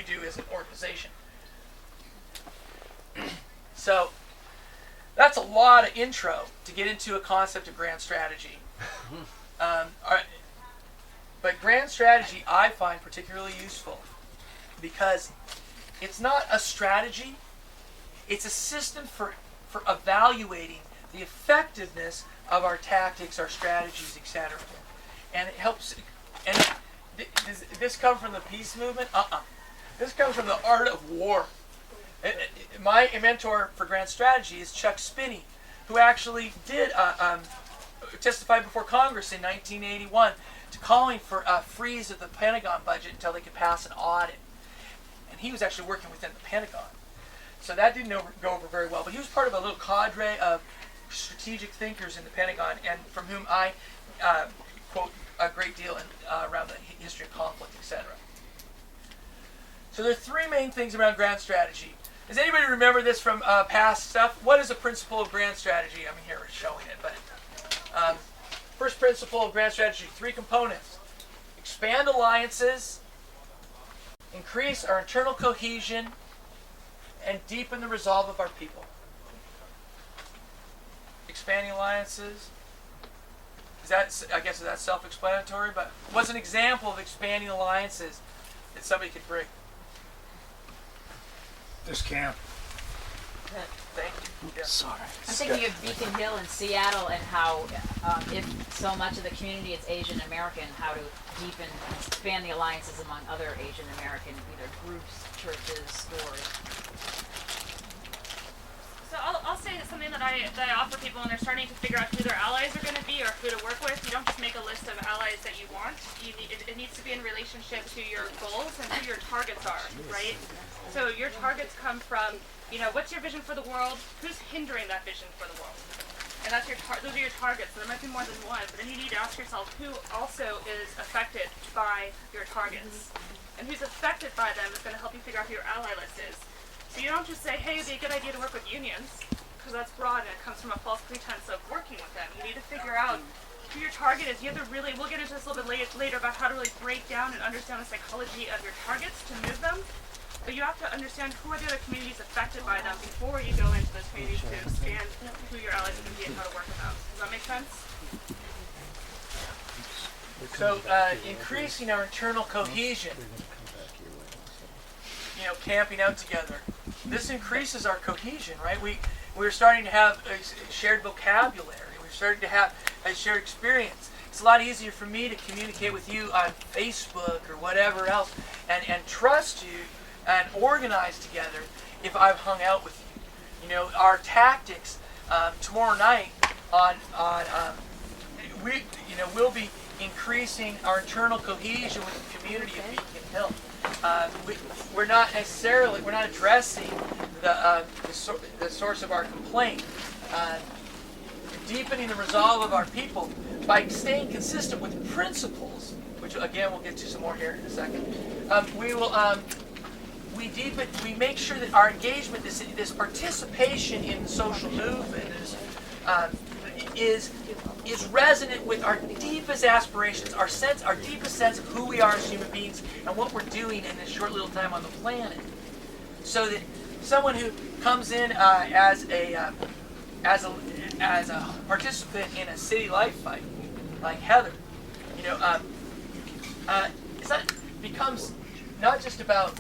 we do as an organization. So that's a lot of intro to get into a concept of grand strategy. But grand strategy I find particularly useful because it's not a strategy, it's a system for evaluating the effectiveness of our tactics, our strategies, etc. And it helps. And does this come from the peace movement? This comes from the art of war. My mentor for grand strategy is Chuck Spinney, who actually did testify before Congress in 1981 to calling for a freeze of the Pentagon budget until they could pass an audit. And he was actually working within the Pentagon. So that didn't go over very well. But he was part of a little cadre of strategic thinkers in the Pentagon, and from whom I quote a great deal around the history of conflict, etc. So there are three main things around grand strategy. Does anybody remember this from past stuff? What is a principle of grand strategy? I mean, here we're showing it, but first principle of grand strategy, three components. Expand alliances, increase our internal cohesion, and deepen the resolve of our people. Expanding alliances. I guess that's self-explanatory, but what's an example of expanding alliances that somebody could bring? This camp. Thank you. Yeah. Sorry. I'm thinking of Beacon Hill in Seattle and how if so much of the community is Asian American, how to deepen and expand the alliances among other Asian American either groups, churches, stores. So I'll say something that I offer people when they're starting to figure out who their allies are going to be or who to work with. You don't just make a list of allies that you want. It needs to be in relationship to your goals and who your targets are, right? So your targets come from, what's your vision for the world? Who's hindering that vision for the world? And that's those are your targets. So there might be more than one, but then you need to ask yourself who also is affected by your targets. And who's affected by them is going to help you figure out who your ally list is. So you don't just say, hey, it'd be a good idea to work with unions, because that's broad and it comes from a false pretense of working with them. You need to figure out who your target is. You have to really, we'll get into this a little bit later about how to really break down and understand the psychology of your targets to move them. But you have to understand who are the other communities affected by them before you go into those communities to expand who your allies are going to be and how to work with them. Does that make sense? So increasing our internal cohesion, camping out together. This increases our cohesion, right? We're starting to have a shared vocabulary. We're starting to have a shared experience. It's a lot easier for me to communicate with you on Facebook or whatever else and trust you and organize together if I've hung out with you. Our tactics tomorrow night we'll be increasing our internal cohesion with the community of Beacon Hill. We're not addressing the source of our complaint. Deepening the resolve of our people by staying consistent with principles, which again we'll get to some more here in a second. We make sure that our engagement, this participation in the social movement, is resonant with our deepest aspirations, our deepest sense of who we are as human beings and what we're doing in this short little time on the planet. So that someone who comes in as a participant in a city life fight, like Heather, becomes not just about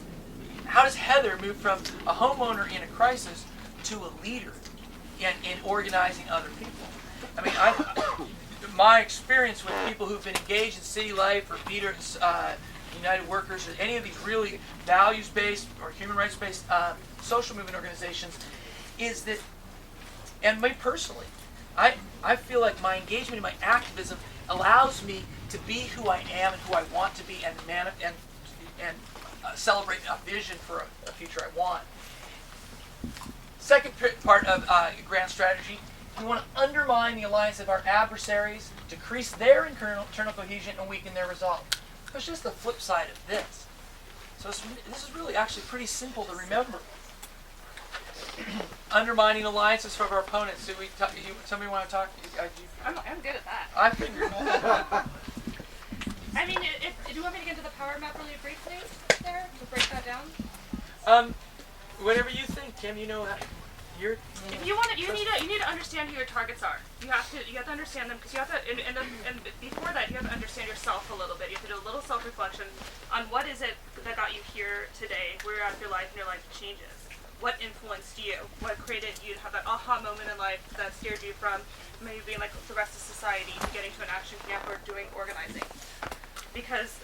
how does Heather move from a homeowner in a crisis to a leader in organizing other people. I mean, my experience with people who've been engaged in city life or leaders, United Workers, or any of these really values-based or human rights-based social movement organizations is that, and me personally, I feel like my engagement and my activism allows me to be who I am and who I want to be and celebrate a vision for a future I want. Second part of grand strategy, we want to undermine the alliance of our adversaries, decrease their internal cohesion, and weaken their resolve. It's just the flip side of this. So this is really actually pretty simple to remember. Undermining alliances from our opponents. Somebody want to talk? I'm good at that. I figured. I mean, do you want me to get into the power map really briefly there to break that down? Whatever you think, Kim. You know, you're. If you want to, you need to understand who your targets are. You have to understand them, because you have to, and before that, you have to understand yourself a little bit. You have to do a little self-reflection on what is it that got you here today, where you're at your life, and your life changes. What influenced you? What created you to have that aha moment in life that steered you from maybe being like the rest of society to getting to an action camp or doing organizing? Because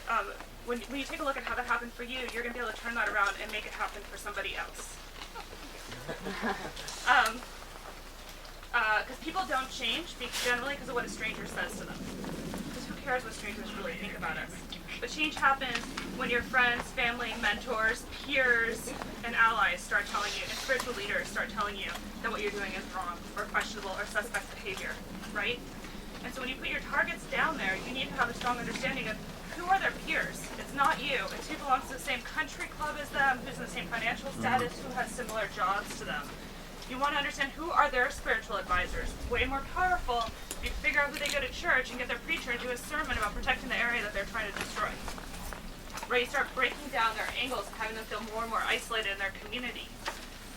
when you take a look at how that happened for you, you're going to be able to turn that around and make it happen for somebody else. Because people don't change generally because of what a stranger says to them. Because who cares what strangers really think about us? But change happens when your friends, family, mentors, peers, and allies start telling you, and spiritual leaders start telling you that what you're doing is wrong, or questionable, or suspect behavior, right? And so when you put your targets down there, you need to have a strong understanding of who are their peers. It's not you. It's who belongs to the same country club as them, who's in the same financial status, who has similar jobs to them. You want to understand who are their spiritual advisors. Way more powerful if you figure out who they go to church and get their preacher to do a sermon about protecting the area that they're trying to destroy. Right? You start breaking down their angles and having them feel more and more isolated in their community.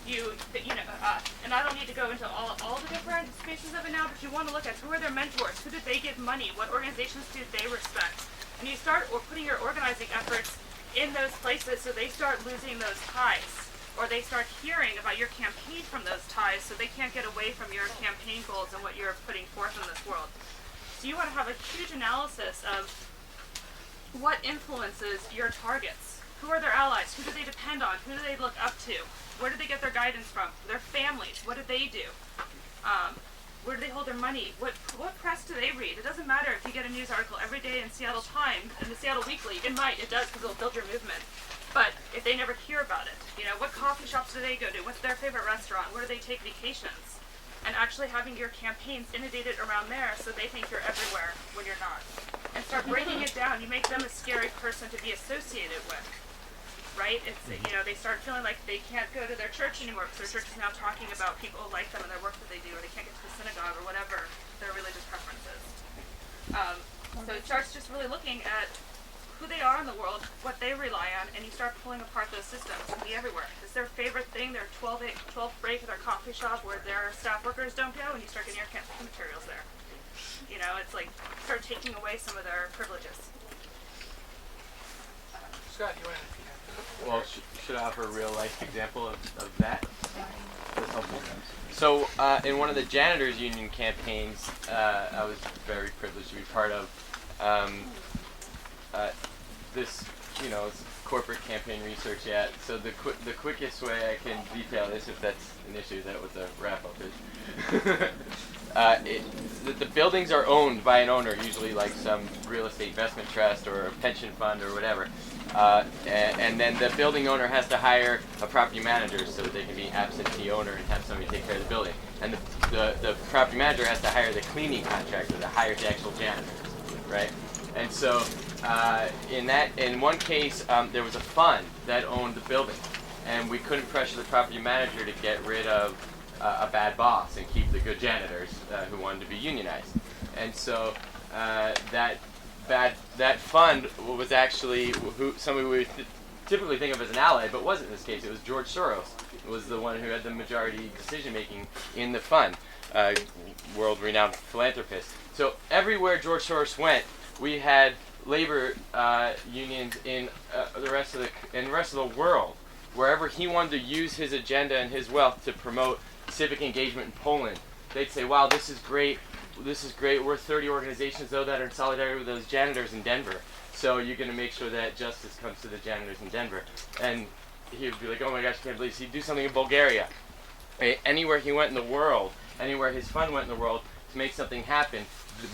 And I don't need to go into all the different spaces of it now, but you want to look at who are their mentors, who did they give money, what organizations do they respect, and you start putting your organizing efforts in those places so they start losing those ties, or they start hearing about your campaign from those ties, so they can't get away from your campaign goals and what you're putting forth in this world. So you want to have a huge analysis of what influences your targets. Who are their allies? Who do they depend on? Who do they look up to? Where do they get their guidance from? Their families. What do they do? Where do they hold their money? What press do they read? It doesn't matter if you get a news article every day in Seattle Times and the Seattle Weekly. It does, because it'll build your movement. But if they never hear about it, what coffee shops do they go to? What's their favorite restaurant? Where do they take vacations? And actually having your campaigns inundated around there so they think you're everywhere when you're not. And start breaking it down. You make them a scary person to be associated with. Right? It's they start feeling like they can't go to their church anymore because their church is now talking about people like them and their work that they do, or they can't get to the synagogue or whatever their religious preference is. So it starts just really looking at who they are in the world, what they rely on, and you start pulling apart those systems and be everywhere. It's their favorite thing, their 12 break at their coffee shop where their staff workers don't go, and you start getting your campaign materials there. It's like start taking away some of their privileges. Scott, you want to? Well, should I offer a real life example of that? So, in one of the janitors union campaigns, I was very privileged to be part of. This, it's corporate campaign research yet. So the quickest way I can detail this, if that's an issue, that what the wrap up is. The buildings are owned by an owner, usually like some real estate investment trust or a pension fund or whatever. And then the building owner has to hire a property manager so that they can be absentee owner and have somebody take care of the building. And the property manager has to hire the cleaning contractor that hires the actual janitors, right? And so in one case, there was a fund that owned the building, and we couldn't pressure the property manager to get rid of a bad boss and keep the good janitors who wanted to be unionized. And so that fund was actually somebody we would typically think of as an ally, but wasn't in this case. It was George Soros. It was the one who had the majority decision-making in the fund, world-renowned philanthropist. So everywhere George Soros went, we had labor unions in the rest of the world. Wherever he wanted to use his agenda and his wealth to promote civic engagement in Poland, they'd say, "Wow, this is great. This is great. We're 30 organizations, though, that are in solidarity with those janitors in Denver. So you're going to make sure that justice comes to the janitors in Denver." And he would be like, "Oh my gosh, I can't believe this." He'd do something in Bulgaria. Anywhere he went in the world, anywhere his fund went in the world to make something happen,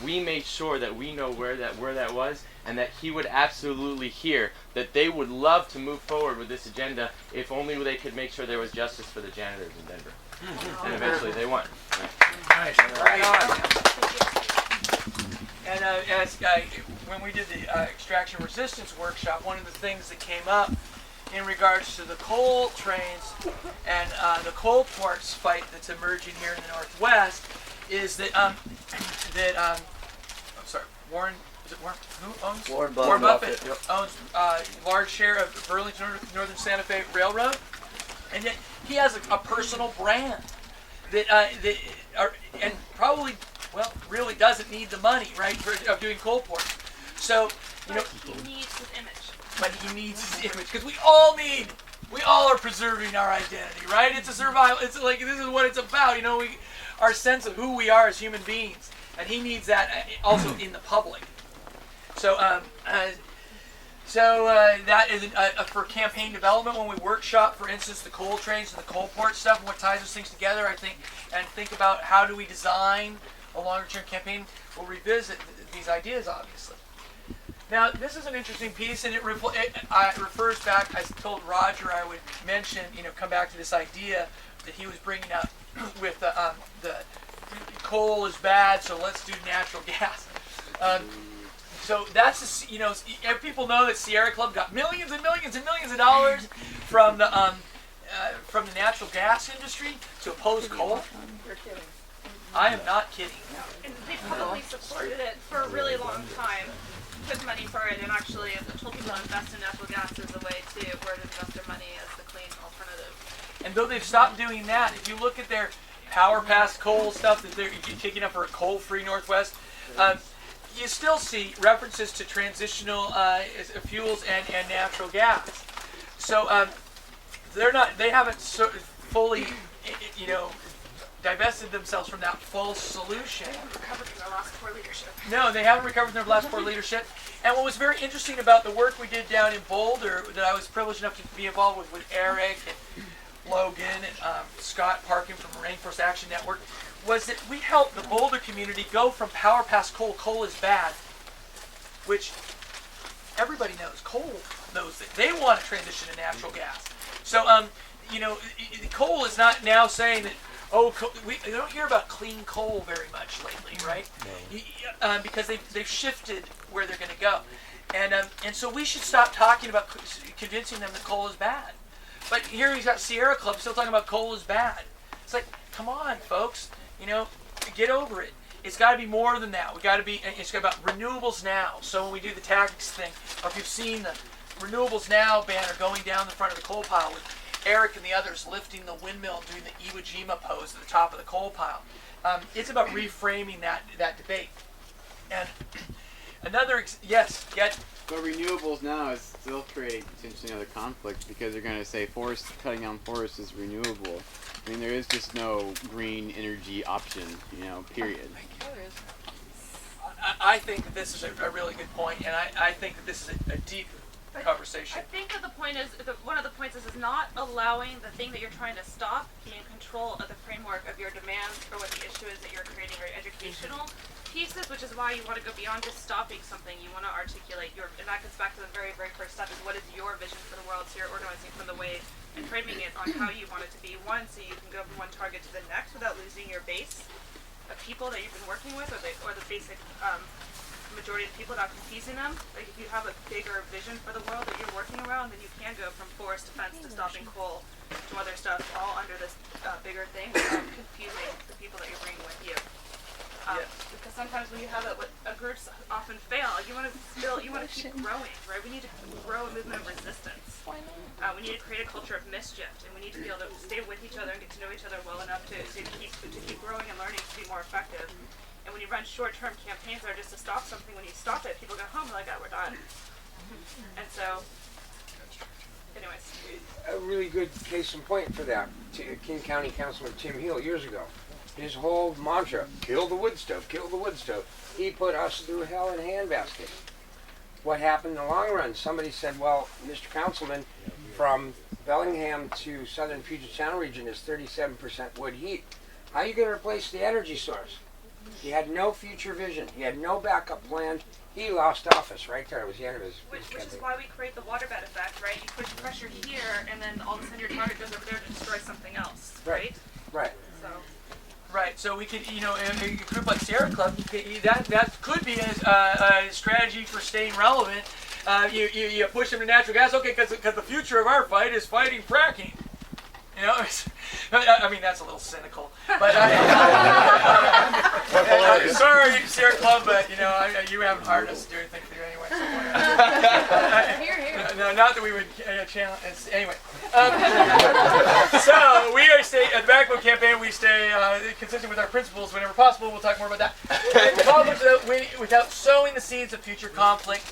we made sure that we know where that was, and that he would absolutely hear that they would love to move forward with this agenda if only they could make sure there was justice for the janitors in Denver. And eventually they won. Nice. Right on. And when we did the extraction resistance workshop, one of the things that came up in regards to the coal trains and the coal ports fight that's emerging here in the Northwest is that Warren, is it Warren? Who owns? Warren Buffett Yep. owns a large share of Burlington Northern Santa Fe Railroad. And yet he has a personal brand that and probably, well, really doesn't need the money, right, of doing coal port. So, you know, he needs his image. But he needs his image, because we all are preserving our identity, right? It's a survival. It's like, this is what it's about, you know, our sense of who we are as human beings, and he needs that also in the public. So, that is for campaign development. When we workshop, for instance, the coal trains and the coal port stuff, and what ties those things together, I think, and think about how do we design a longer-term campaign, we'll revisit these ideas, obviously. Now, this is an interesting piece, and it refers back. I told Roger I would mention, come back to this idea that he was bringing up with the coal is bad, so let's do natural gas. So that's people know that Sierra Club got millions and millions and millions of dollars from the natural gas industry to oppose coal. You're kidding. I am not kidding. And they probably supported it for a really long time, took money for it, and actually told people to invest in natural gas as a way to invest their money as the clean alternative. And though they've stopped doing that, if you look at their power past coal stuff that they're kicking up for a coal-free Northwest, you still see references to transitional fuels and natural gas. So they haven't fully, divested themselves from that false solution. They haven't recovered from their last poor leadership. No, they haven't recovered from their last poor leadership. And what was very interesting about the work we did down in Boulder, that I was privileged enough to be involved with Eric and Logan and Scott Parkin from Rainforest Action Network, was that we helped the Boulder community go from power past coal. Coal is bad, which everybody knows. Coal knows that they want to transition to natural gas. So, coal is not now saying that, we don't hear about clean coal very much lately, right? No. Because they've shifted where they're going to go. And so we should stop talking about convincing them that coal is bad. But here he's got Sierra Club still talking about coal is bad. It's like, come on, folks, get over it. It's got to be more than that. It's got about renewables now. So when we do the tax thing, or if you've seen the renewables now banner going down the front of the coal pile with Eric and the others lifting the windmill and doing the Iwo Jima pose at the top of the coal pile. It's about reframing that debate. And But renewables now is still creating potentially another conflict, because they're going to say cutting down forests is renewable. I mean, there is just no green energy option, period. I think that this is a really good point, and I think that this is a deep conversation. I think that the point is, one of the points is not allowing the thing that you're trying to stop be in control of the framework of your demands or what the issue is that you're creating, or educational pieces, which is why you want to go beyond just stopping something. You want to articulate and that gets back to the very, very first step, is what is your vision for the world, so you're organizing from the way and framing it on how you want it to be, so you can go from one target to the next without losing your base of people that you've been working with, or the basic majority of the people, without confusing them. Like, if you have a bigger vision for the world that you're working around, then you can go from forest defense to stopping coal to other stuff, all under this bigger thing, without confusing the people that you're bringing with you. Because sometimes when you have groups often fail, you want to keep growing, right? We need to grow a movement of resistance. We need to create a culture of mischief, and we need to be able to stay with each other and get to know each other well enough to keep growing and learning to be more effective. And when you run short-term campaigns that are just to stop something, when you stop it, people go home and like, oh, we're done. And so, anyways. A really good case in point for that, King County Councilman Tim Heal years ago. His whole mantra, kill the wood stove, kill the wood stove. He put us through hell in a handbasket. What happened in the long run? Somebody said, well, Mr. Councilman, from Bellingham to southern Puget Sound region is 37% wood heat. How are you going to replace the energy source? He had no future vision. He had no backup plan. He lost office right there. It was the end of his Which is why we create the waterbed effect, right? You push pressure here, and then all of a sudden your target goes over there to destroy something else, right? Right. So. Right, so we could, in a group like Sierra Club, that could be a strategy for staying relevant. You push them to natural gas, okay, because the future of our fight is fighting fracking. I mean, that's a little cynical, but sorry, Sierra Club, but you haven't hired us to do anything for you anyway. So No, not that we would challenge. Anyway, so we are stay at the Backbone campaign. We stay consistent with our principles whenever possible. We'll talk more about that. Conflict without sowing the seeds of future conflict.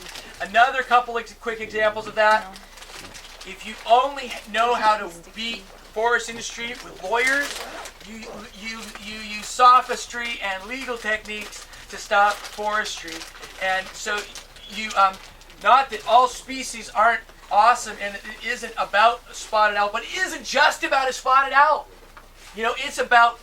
Another couple of quick examples of that. If you only know how to beat forest industry with lawyers, you use sophistry and legal techniques to stop forestry, and so you not that all species aren't awesome and it isn't about spotted owl, but it isn't just about a spotted owl. It's about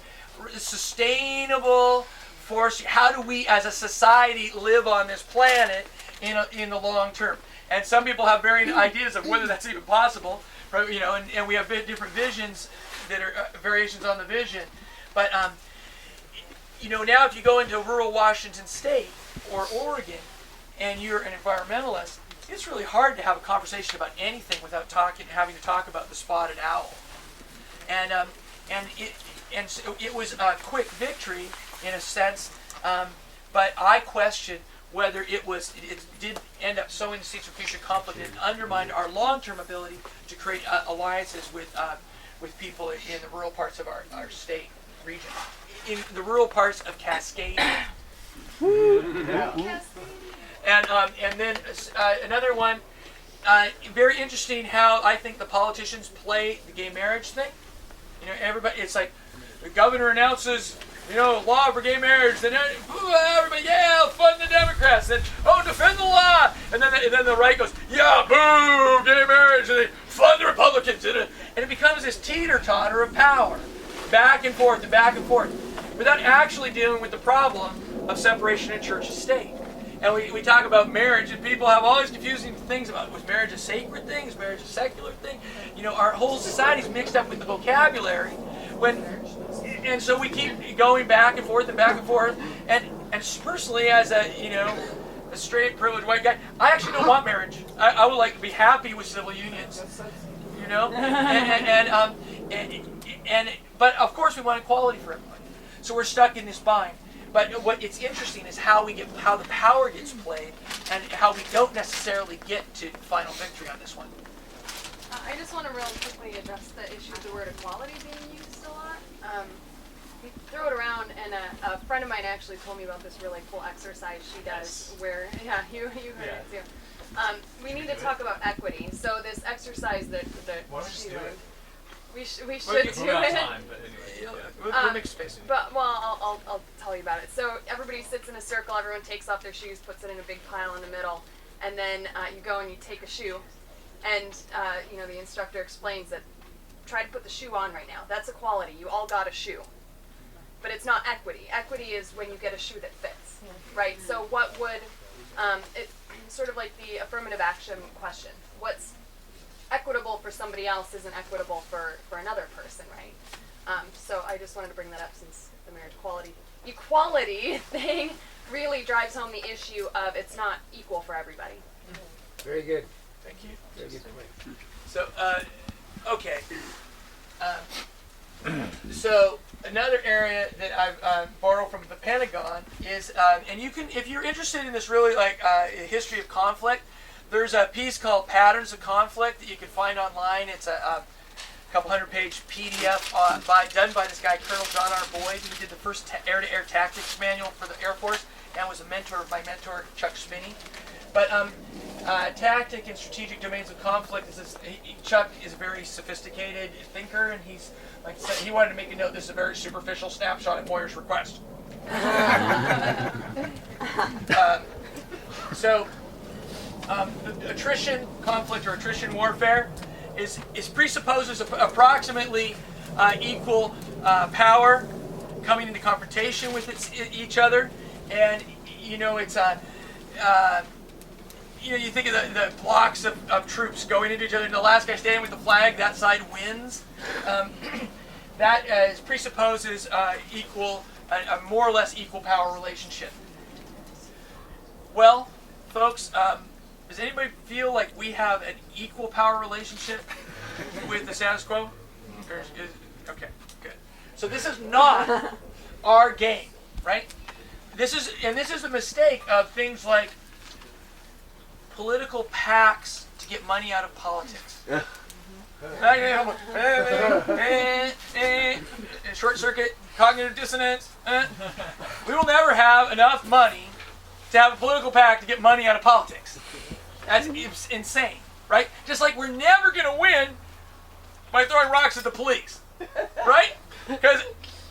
sustainable forestry. How do we as a society live on this planet in the long term? And some people have varying ideas of whether that's even possible, right? And we have different visions that are variations on the vision. But now if you go into rural Washington State or Oregon, and you're an environmentalist, it's really hard to have a conversation about anything without having to talk about the spotted owl. And so it was a quick victory in a sense, but I question whether it did end up sowing the seeds of future conflict and undermined our long-term ability to create alliances with people in the rural parts of our state region, in the rural parts of Cascadia. And then another one, very interesting how I think the politicians play the gay marriage thing. Everybody, it's like the governor announces, law for gay marriage, then everybody, yeah, fund the Democrats, then, defend the law, and then the right goes, yeah, boo, gay marriage, and they fund the Republicans, and it becomes this teeter-totter of power, back and forth, without actually dealing with the problem of separation of church and state. And we talk about marriage, and people have all these confusing things about, was marriage a sacred thing? Is marriage a secular thing? Our whole society's mixed up with the vocabulary. And so we keep going back and forth. And personally, as a straight, privileged white guy, I actually don't want marriage. I would like to be happy with civil unions. But of course we want equality for everybody. So we're stuck in this bind. But what it's interesting is how the power gets played, and how we don't necessarily get to final victory on this one. I just want to really quickly address the issue of the word equality being used a lot. We throw it around, and a friend of mine actually told me about this really cool exercise she does, where you heard it too. We need to talk about equity. So this exercise that she learned. We should do it. Time, but anyway, we'll make space. I'll tell you about it. So everybody sits in a circle. Everyone takes off their shoes, puts it in a big pile in the middle, and then you go and you take a shoe, and the instructor explains that try to put the shoe on right now. That's equality. You all got a shoe, but it's not equity. Equity is when you get a shoe that fits, right? So what would it's sort of like the affirmative action question. What's equitable for somebody else isn't equitable for another person, right? So I just wanted to bring that up since the marriage equality thing really drives home the issue of it's not equal for everybody. Very good. Thank you. Very good point. So, okay. So another area that I've borrowed from the Pentagon is, and you can, if you're interested in this really history of conflict, there's a piece called Patterns of Conflict that you can find online. It's a couple 100-page PDF done by this guy, Colonel John R. Boyd, who did the first air-to-air tactics manual for the Air Force, and was a mentor of my mentor, Chuck Spinney. But tactic and strategic domains of conflict Chuck is a very sophisticated thinker, and he's, like I said, he wanted to make a note. This is a very superficial snapshot at Moyer's request. The attrition conflict or attrition warfare is presupposes approximately equal power coming into confrontation with each other, and it's you think of the blocks of troops going into each other, and the last guy standing with the flag, that side wins. That presupposes a more or less equal power relationship. Well, folks, does anybody feel like we have an equal power relationship with the status quo? Okay, good. So this is not our game, right? This is the mistake of things like political PACs to get money out of politics. Short circuit, cognitive dissonance. We will never have enough money to have a political PAC to get money out of politics. That's insane, right? Just like we're never going to win by throwing rocks at the police, right? Because,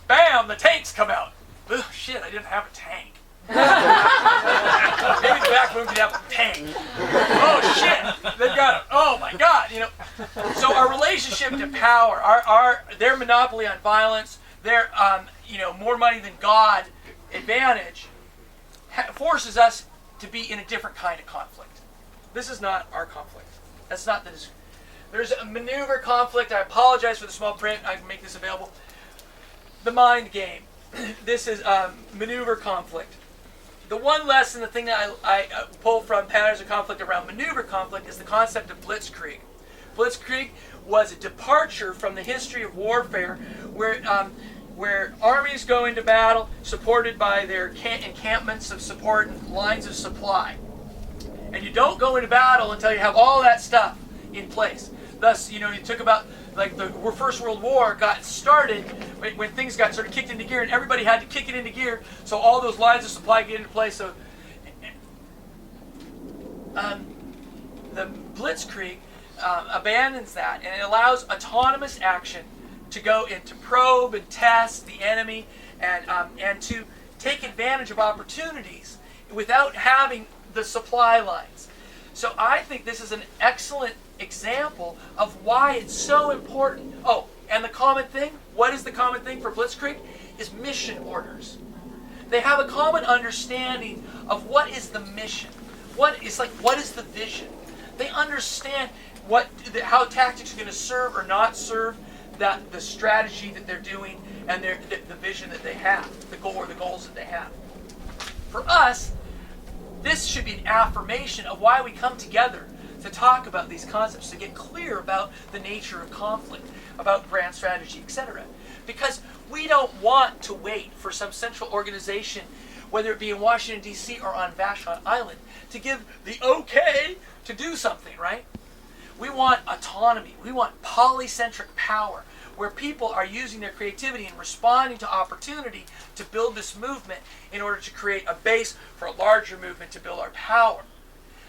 bam, the tanks come out. Ugh, shit, I didn't have a tank. Maybe the back room could have a tank. Oh shit, they've got it. Oh my God, So our relationship to power, their monopoly on violence, their more money than God advantage, forces us to be in a different kind of conflict. This is not our conflict. That's not the. There's a maneuver conflict. I apologize for the small print. I can make this available. The mind game. This is maneuver conflict. The one lesson, the thing that I pull from patterns of conflict around maneuver conflict is the concept of blitzkrieg. Blitzkrieg was a departure from the history of warfare where armies go into battle supported by their encampments of support and lines of supply. And you don't go into battle until you have all that stuff in place. Thus, you took about, like the First World War got started when things got sort of kicked into gear, and everybody had to kick it into gear, so all those lines of supply get into place. So the blitzkrieg abandons that, and it allows autonomous action to go in to probe and test the enemy and to take advantage of opportunities without having the supply lines. So I think this is an excellent example of why it's so important. Oh, and the common thing, what is the common thing for blitzkrieg? Is mission orders. They have a common understanding of what is the mission. What is the vision? They understand how tactics are going to serve or not serve the strategy that they're doing and the vision that they have, the goals that they have. For us, this should be an affirmation of why we come together to talk about these concepts, to get clear about the nature of conflict, about grand strategy, etc. Because we don't want to wait for some central organization, whether it be in Washington, D.C. or on Vashon Island, to give the okay to do something, right? We want autonomy. We want polycentric power, where people are using their creativity and responding to opportunity to build this movement in order to create a base for a larger movement to build our power.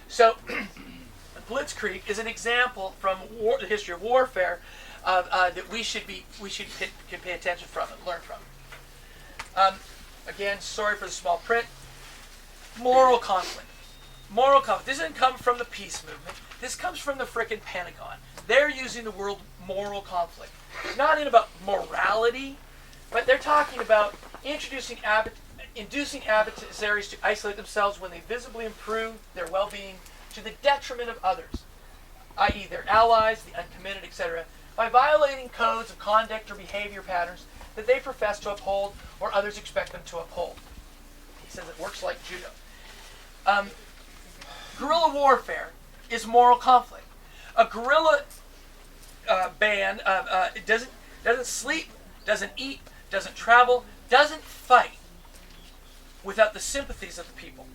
So, blitzkrieg is an example from the history of warfare that we should pay attention from and learn from. Again, sorry for the small print. Moral conflict. Moral conflict. This doesn't come from the peace movement. This comes from the frickin' Pentagon. They're using the word moral conflict. Not in about morality, but they're talking about inducing adversaries to isolate themselves when they visibly improve their well-being to the detriment of others, i.e. their allies, the uncommitted, etc., by violating codes of conduct or behavior patterns that they profess to uphold or others expect them to uphold. He says it works like judo. Guerrilla warfare is moral conflict. A guerrilla band doesn't sleep, doesn't eat, doesn't travel, doesn't fight without the sympathies of the people.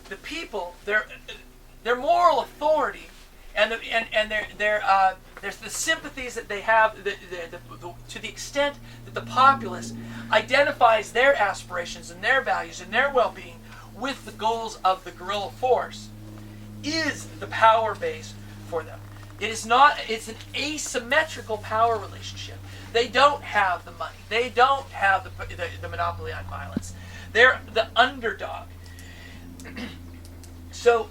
The people, their moral authority, and there's the sympathies that they have to the extent that the populace identifies their aspirations and their values and their well-being with the goals of the guerrilla force, is the power base for them. It's an asymmetrical power relationship. They don't have the money. They don't have the monopoly on violence. They're the underdog. So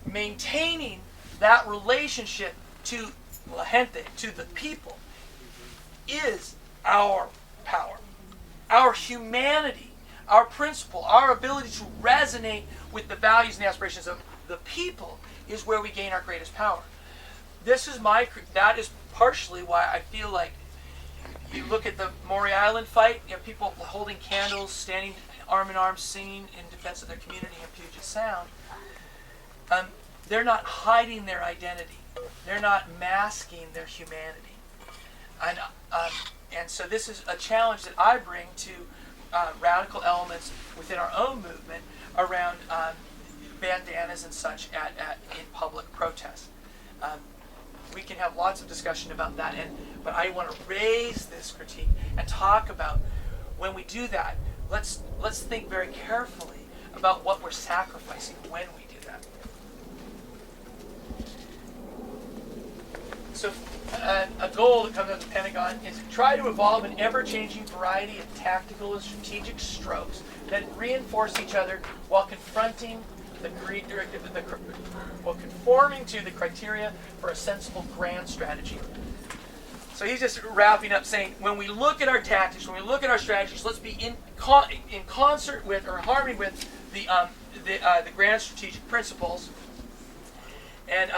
maintaining that relationship to la gente, to the people, is our power, our humanity, our principle, our ability to resonate with the values and the aspirations of the people is where we gain our greatest power. That is partially why I feel like you look at the Moyer Island fight, you have people holding candles, standing arm in arm, singing in defense of their community in Puget Sound. They're not hiding their identity. They're not masking their humanity. And so this is a challenge that I bring to radical elements within our own movement around bandanas and such in public protests. We can have lots of discussion about that, but I want to raise this critique and talk about when we do that. Let's think very carefully about what we're sacrificing when we do that. So a goal that comes out of the Pentagon is to try to evolve an ever-changing variety of tactical and strategic strokes that reinforce each other while confronting while conforming to the criteria for a sensible grand strategy. So he's just wrapping up saying, when we look at our tactics, when we look at our strategies, let's be in concert with or harmony with the grand strategic principles. And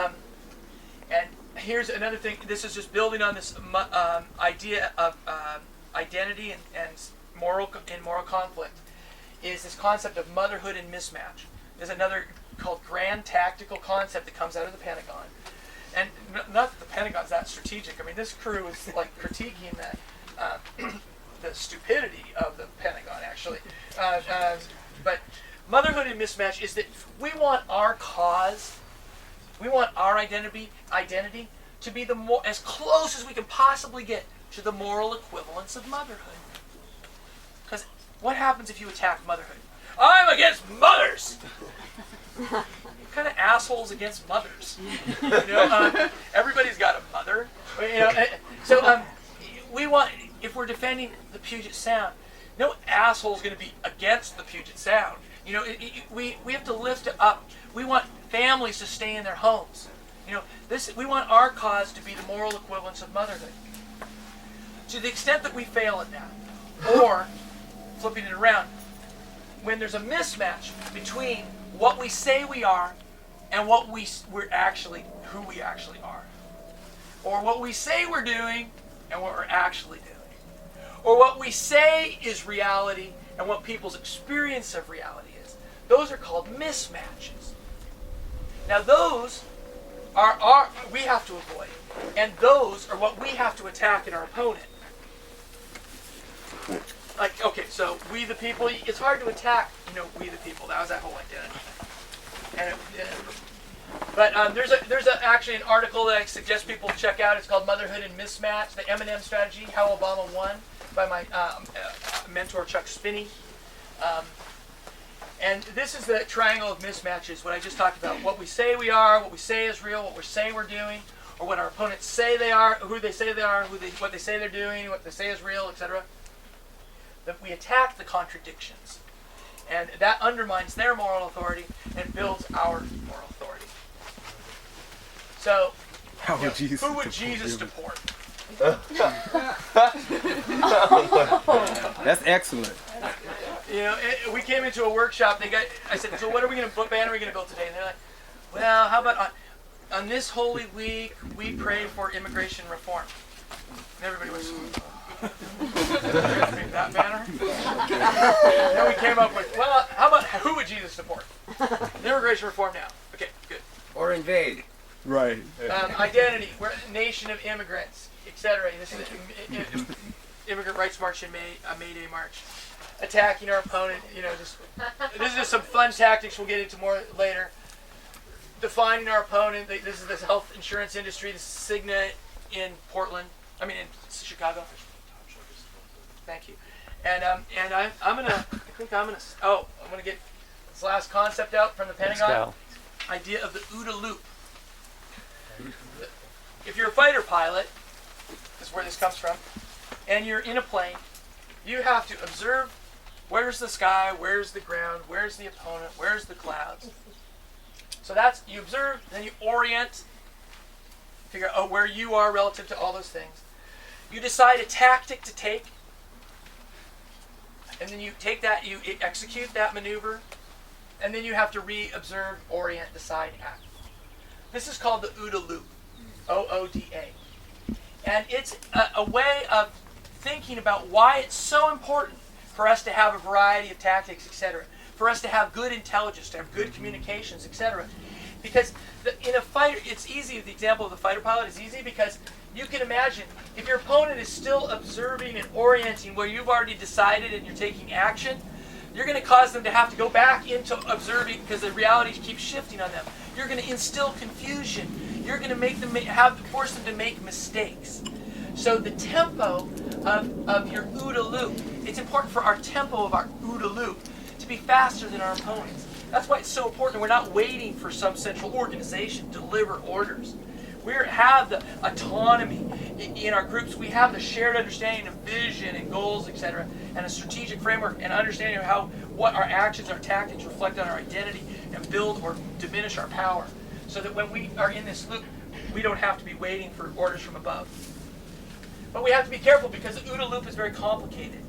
here's another thing. This is just building on this idea of identity and moral conflict. Is this concept of motherhood and mismatch? There's another called grand tactical concept that comes out of the Pentagon. And not that the Pentagon's that strategic. I mean, this crew is like critiquing the stupidity of the Pentagon, actually. But motherhood and mismatch is that we want our cause, we want our identity to be as close as we can possibly get to the moral equivalence of motherhood. Because what happens if you attack motherhood? I'm against mothers! What kind of assholes against mothers? Everybody's got a mother. So we want, if we're defending the Puget Sound, no asshole's going to be against the Puget Sound. We have to lift it up. We want families to stay in their homes. We want our cause to be the moral equivalence of motherhood. To the extent that we fail at that, or flipping it around, when there's a mismatch between what we say we are and what we're actually, who we actually are, or what we say we're doing and what we're actually doing, or what we say is reality and what people's experience of reality is, those are called mismatches. Now those are we have to avoid, and those are what we have to attack in our opponent. Like, okay, so we the people, it's hard to attack, we the people. That was that whole identity. But there's actually an article that I suggest people check out. It's called Motherhood and Mismatch, the M&M Strategy, How Obama Won, by my mentor Chuck Spinney. And this is the triangle of mismatches, what I just talked about. What we say we are, what we say is real, what we say we're doing, or what our opponents say they are, who they say they are, what they say they're doing, what they say is real, etc. That we attack the contradictions. And that undermines their moral authority and builds our moral authority. So, who would Jesus deport? That's excellent. We came into a workshop. I said, so what band are we going to build today? And they're like, well, how about on this Holy Week, we pray for immigration reform. And everybody was, that banner? Then we came up with, well, how about who would Jesus support? Immigration reform now. Okay, good. Or invade. Right. Identity. We're a nation of immigrants, etc. This is the Immigrant Rights March in May Day March. Attacking our opponent. This is just some fun tactics we'll get into more later. Defining our opponent. This is the health insurance industry. This is Cigna in in Chicago. Thank you. And I'm gonna get this last concept out from the Pentagon. Idea of the OODA loop. If you're a fighter pilot, this is where this comes from, and you're in a plane, you have to observe where's the sky, where's the ground, where's the opponent, where's the clouds. So you observe, then you orient, figure out where you are relative to all those things. You decide a tactic to take, and then you take that, you execute that maneuver, and then you have to re-observe, orient, decide, act. This is called the OODA loop, O-O-D-A. And it's a way of thinking about why it's so important for us to have a variety of tactics, etc., for us to have good intelligence, to have good communications, etc. Because in a fighter, it's easy, the example of the fighter pilot is easy because you can imagine if your opponent is still observing and orienting where you've already decided and you're taking action, You're going to cause them to have to go back into observing because the reality keeps shifting on them. You're going to instill confusion. You're going to make them force them to make mistakes. So the tempo of your OODA loop, it's important for our tempo of our OODA loop to be faster than our opponents. That's why it's so important. We're not waiting for some central organization to deliver orders. We have the autonomy in our groups. We have the shared understanding of vision and goals, etc., and a strategic framework and understanding of what our actions, our tactics reflect on our identity and build or diminish our power. So that when we are in this loop, we don't have to be waiting for orders from above. But we have to be careful because the OODA loop is very complicated.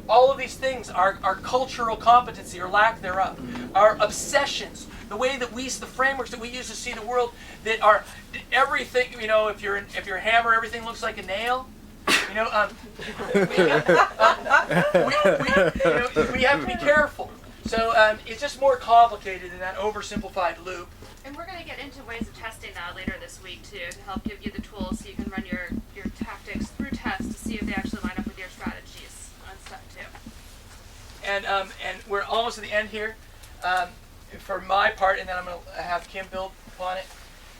All of these things are cultural competency or lack thereof, our obsessions, the way that the frameworks that we use to see the world, that are everything. If you're a hammer, everything looks like a nail. We have to be careful. So it's just more complicated than that oversimplified loop. And we're going to get into ways of testing that later this week too, to help give you the tools so you can run your tactics through tests to see if they actually line up with your strategies on stuff too. And we're almost at the end here. For my part, and then I'm going to have Kim build upon it.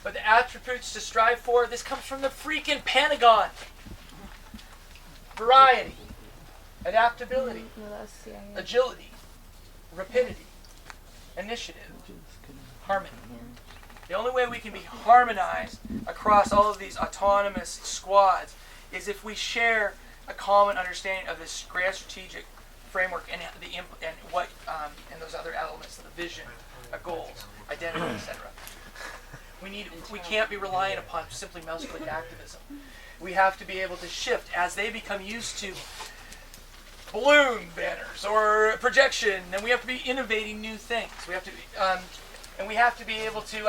But the attributes to strive for, this comes from the freaking Pentagon. Variety, adaptability, agility, rapidity, initiative, harmony. The only way we can be harmonized across all of these autonomous squads is if we share a common understanding of this grand strategic framework and those other elements of the vision, goals, identity, etc. We can't be reliant upon simply mouse click activism. We have to be able to shift as they become used to balloon banners or projection, and we have to be innovating new things. We have to be, and we have to be able to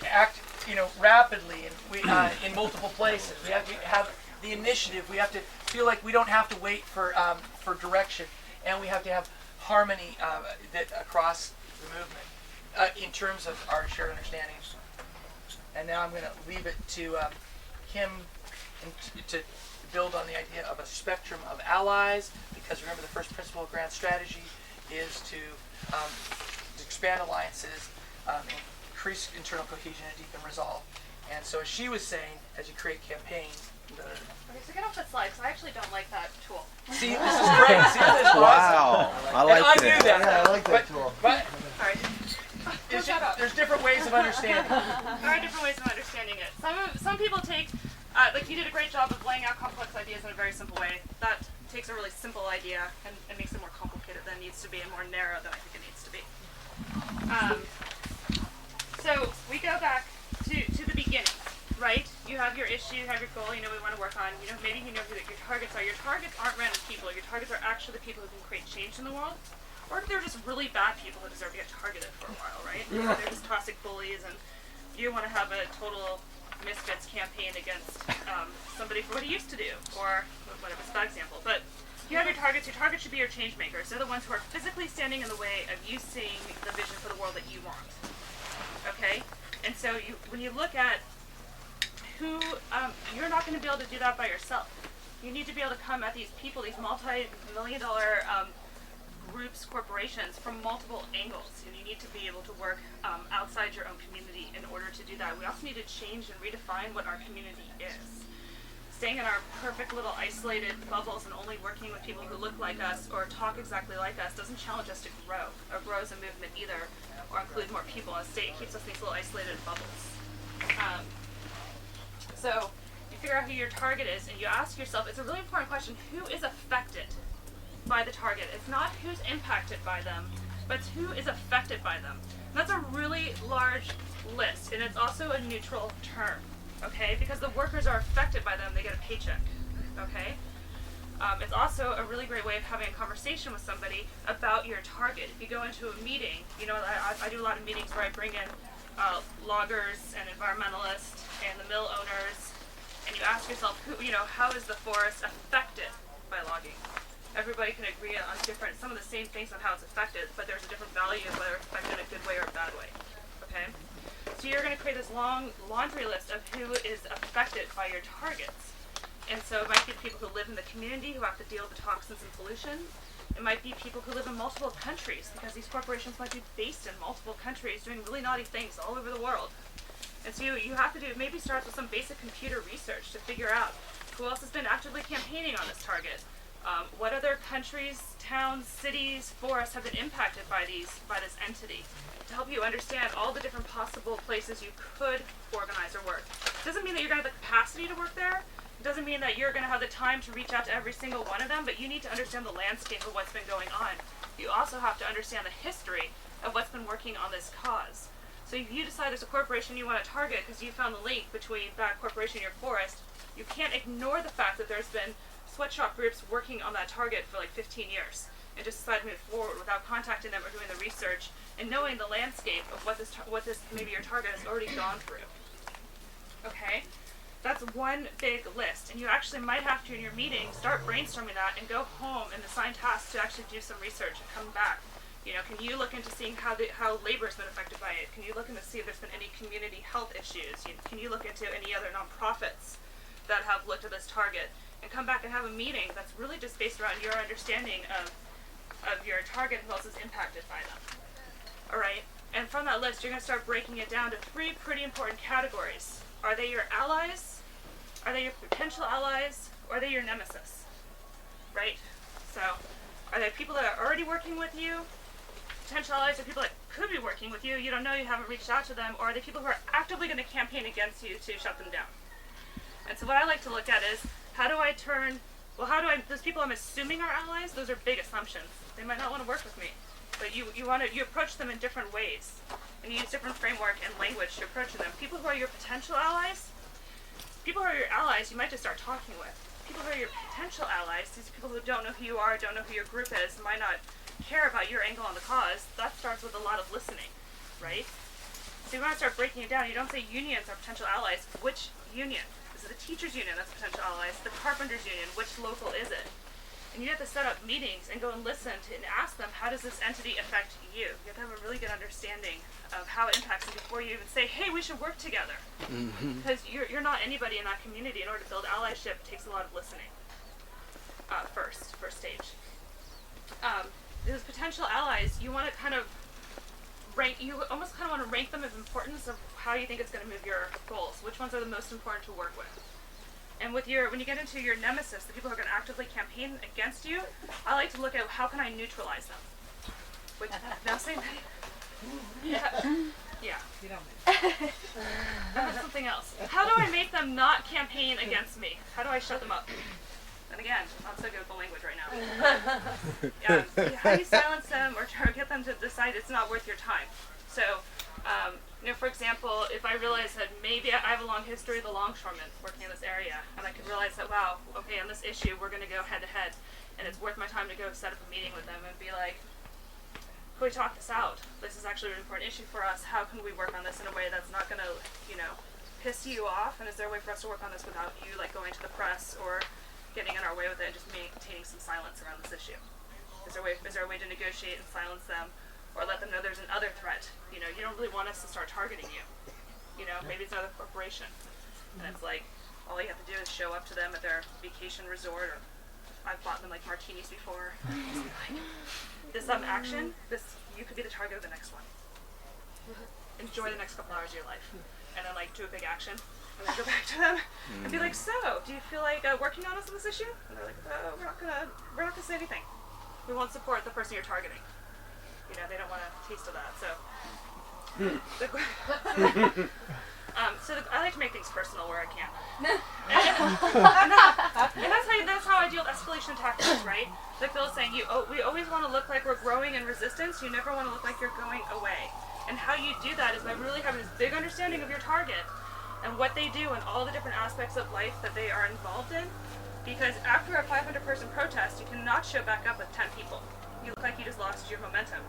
act, rapidly and in multiple places. We have to have the initiative. We have to feel like we don't have to wait for direction, and we have to have harmony across the movement in terms of our shared understandings. And now I'm going to leave it to Kim to build on the idea of a spectrum of allies, because remember the first principle of grand strategy is to expand alliances, increase internal cohesion, and deepen resolve. And so as she was saying, as you create campaigns, Okay, so get off the slide, because I actually don't like that tool. see, this is great. See, this is Wow, awesome. I like and I that. knew that. Yeah, I like that tool. But Sorry. there's different ways of understanding. There are different ways of understanding it. Some people take, like you did a great job of laying out complex ideas in a very simple way. That takes a really simple idea and makes it more complicated than it needs to be and more narrow than I think it needs to be. So we go back to the beginning, right? You have your issue, you have your goal, we want to work on, maybe who your targets are. Your targets aren't random people. Your targets are actually the people who can create change in the world. Or they're just really bad people who deserve to get targeted for a while, right? Yeah. They're just toxic bullies, and you want to have a total misfits campaign against somebody for what he used to do, or whatever, it's a bad example. But you have your targets. Your targets should be your change makers. They're the ones who are physically standing in the way of you seeing the vision for the world that you want. Okay? And so when you look at who, you're not going to be able to do that by yourself. You need to be able to come at these people, these multi-million-dollar groups, corporations, from multiple angles, and you need to be able to work outside your own community in order to do that. We also need to change and redefine what our community is. Staying in our perfect little isolated bubbles and only working with people who look like us or talk exactly like us doesn't challenge us to grow or grow as a movement either, or include more people. Instead, it keeps us in these little isolated bubbles. So you figure out who your target is, and you ask yourself, it's a really important question, who is affected by the target? It's not who's impacted by them, but it's who is affected by them. And that's a really large list, and it's also a neutral term, okay? Because the workers are affected by them, they get a paycheck, okay? It's also a really great way of having a conversation with somebody about your target. If you go into a meeting, I do a lot of meetings where I bring in loggers and environmentalists and the mill owners, and you ask yourself, how is the forest affected by logging? Everybody can agree on some of the same things on how it's affected, but there's a different value of whether it's affected in a good way or a bad way, okay? So you're going to create this long laundry list of who is affected by your targets. And so it might be the people who live in the community who have to deal with the toxins and pollution. It It might be people who live in multiple countries, because these corporations might be based in multiple countries doing really naughty things all over the world. And so you have to maybe start with some basic computer research to figure out who else has been actively campaigning on this target. What other countries, towns, cities, forests have been impacted by this entity, to help you understand all the different possible places you could organize or work. It doesn't mean that you're going to have the capacity to work there. It doesn't mean that you're going to have the time to reach out to every single one of them, but you need to understand the landscape of what's been going on. You also have to understand the history of what's been working on this cause. So if you decide there's a corporation you want to target because you found the link between that corporation and your forest, you can't ignore the fact that there's been sweatshop groups working on that target for like 15 years and just decide to move forward without contacting them or doing the research and knowing the landscape of what this maybe your target has already gone through. Okay? That's one big list, and you actually might have to in your meeting start brainstorming that and go home and assign tasks to actually do some research and come back. You know, can you look into seeing how labor's been affected by it? Can you look into see if there's been any community health issues? Can you look into any other nonprofits that have looked at this target? And come back and have a meeting that's really just based around your understanding of your target and who else is impacted by them. Alright? And from that list, you're going to start breaking it down to 3 pretty important categories. Are they your allies? Are they your potential allies? Or are they your nemesis? Right? So, are they people that are already working with you? Potential allies are people that could be working with you. You don't know, you haven't reached out to them. Or are they people who are actively going to campaign against you to shut them down? And so what I like to look at is, those people I'm assuming are allies, those are big assumptions. They might not want to work with me. But you approach them in different ways. And you use different framework and language to approach them. People who are your potential allies, people who are your allies, you might just start talking with. People who are your potential allies, these people who don't know who you are, don't know who your group is, might not care about your angle on the cause, that starts with a lot of listening, right? So you want to start breaking it down. You don't say unions are potential allies. Which union? Is it the teachers union that's potential allies? The carpenters union? Which local is it? And you have to set up meetings and go and listen to and ask them, how does this entity affect you? You have to have a really good understanding of how it impacts you before you even say, hey, we should work together. Because you're not anybody in that community. In order to build allyship, it takes a lot of listening. First stage. Those potential allies, you want to kind of almost kind of want to rank them of importance of how you think it's going to move your goals. Which ones are the most important to work with? And when you get into your nemesis, the people who are going to actively campaign against you, I like to look at how can I neutralize them. Which, now same thing. Yeah. That's something else. How do I make them not campaign against me? How do I shut them up? And again, not so good with the language right now. How do you silence them or try to get them to decide it's not worth your time? So, for example, if I realize that maybe I have a long history of the longshoremen working in this area, and I could realize that, wow, okay, on this issue, we're going to go head to head, and it's worth my time to go set up a meeting with them and be like, can we talk this out? This is actually an important issue for us. How can we work on this in a way that's not going to, piss you off? And is there a way for us to work on this without you, going to the press or getting in our way with it and just maintaining some silence around this issue? Is there a way to negotiate and silence them? Or let them know there's another threat. You don't really want us to start targeting you. Maybe it's another corporation. And it's like, all you have to do is show up to them at their vacation resort, or I've bought them martinis before. This action, you could be the target of the next one. Enjoy the next couple hours of your life. And then do a big action. And then go back to them and be like, so, do you feel like working on us on this issue? And they're like, we're not gonna say anything. We won't support the person you're targeting. They don't want a taste of that, so. I like to make things personal where I can. And that's how I deal with escalation tactics, right? Like Bill was saying, we always want to look like we're growing in resistance. You never want to look like you're going away. And how you do that is by really having this big understanding of your target and what they do and all the different aspects of life that they are involved in. Because after a 500-person protest, you cannot show back up with 10 people. You look like you just lost your momentum.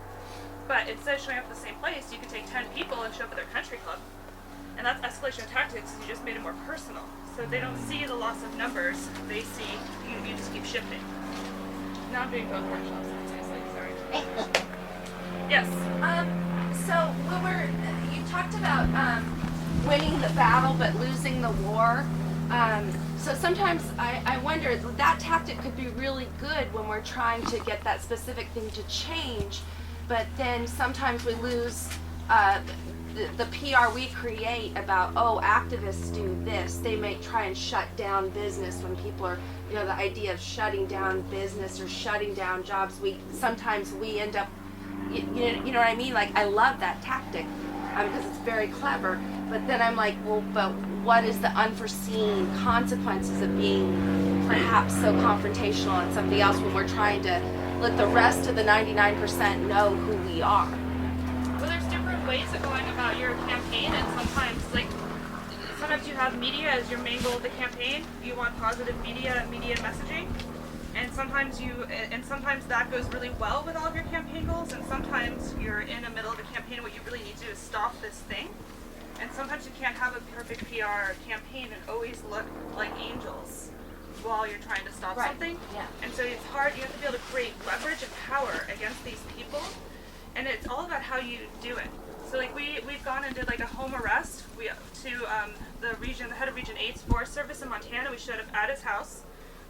But instead of showing up at the same place, you could take 10 people and show up at their country club. And that's escalation tactics, you just made it more personal. So they don't see the loss of numbers, they see you just keep shifting. Now I'm doing both workshops, sorry. Yes? So you talked about winning the battle but losing the war. So sometimes I wonder, that tactic could be really good when we're trying to get that specific thing to change, but then sometimes we lose the PR we create about, oh, activists do this. They may try and shut down business when people are, you know, the idea of shutting down business or shutting down jobs. Sometimes we end up, you know what I mean? Like, I love that tactic because it's very clever, but then I'm like, well, but what is the unforeseen consequences of being perhaps so confrontational on something else when we're trying to let the rest of the 99% know who we are? Well, there's different ways of going about your campaign, and sometimes you have media as your main goal of the campaign. You want positive media messaging, and sometimes that goes really well with all of your campaign goals, and sometimes you're in the middle of a campaign. What you really need to do is stop this thing, and sometimes you can't have a perfect PR campaign and always look like angels while you're trying to stop something. Yeah. And so it's hard. You have to be able to create leverage and power against these people. And it's all about how you do it. So like we've gone and did like a home arrest. The head of Region 8's Forest Service in Montana. We showed up at his house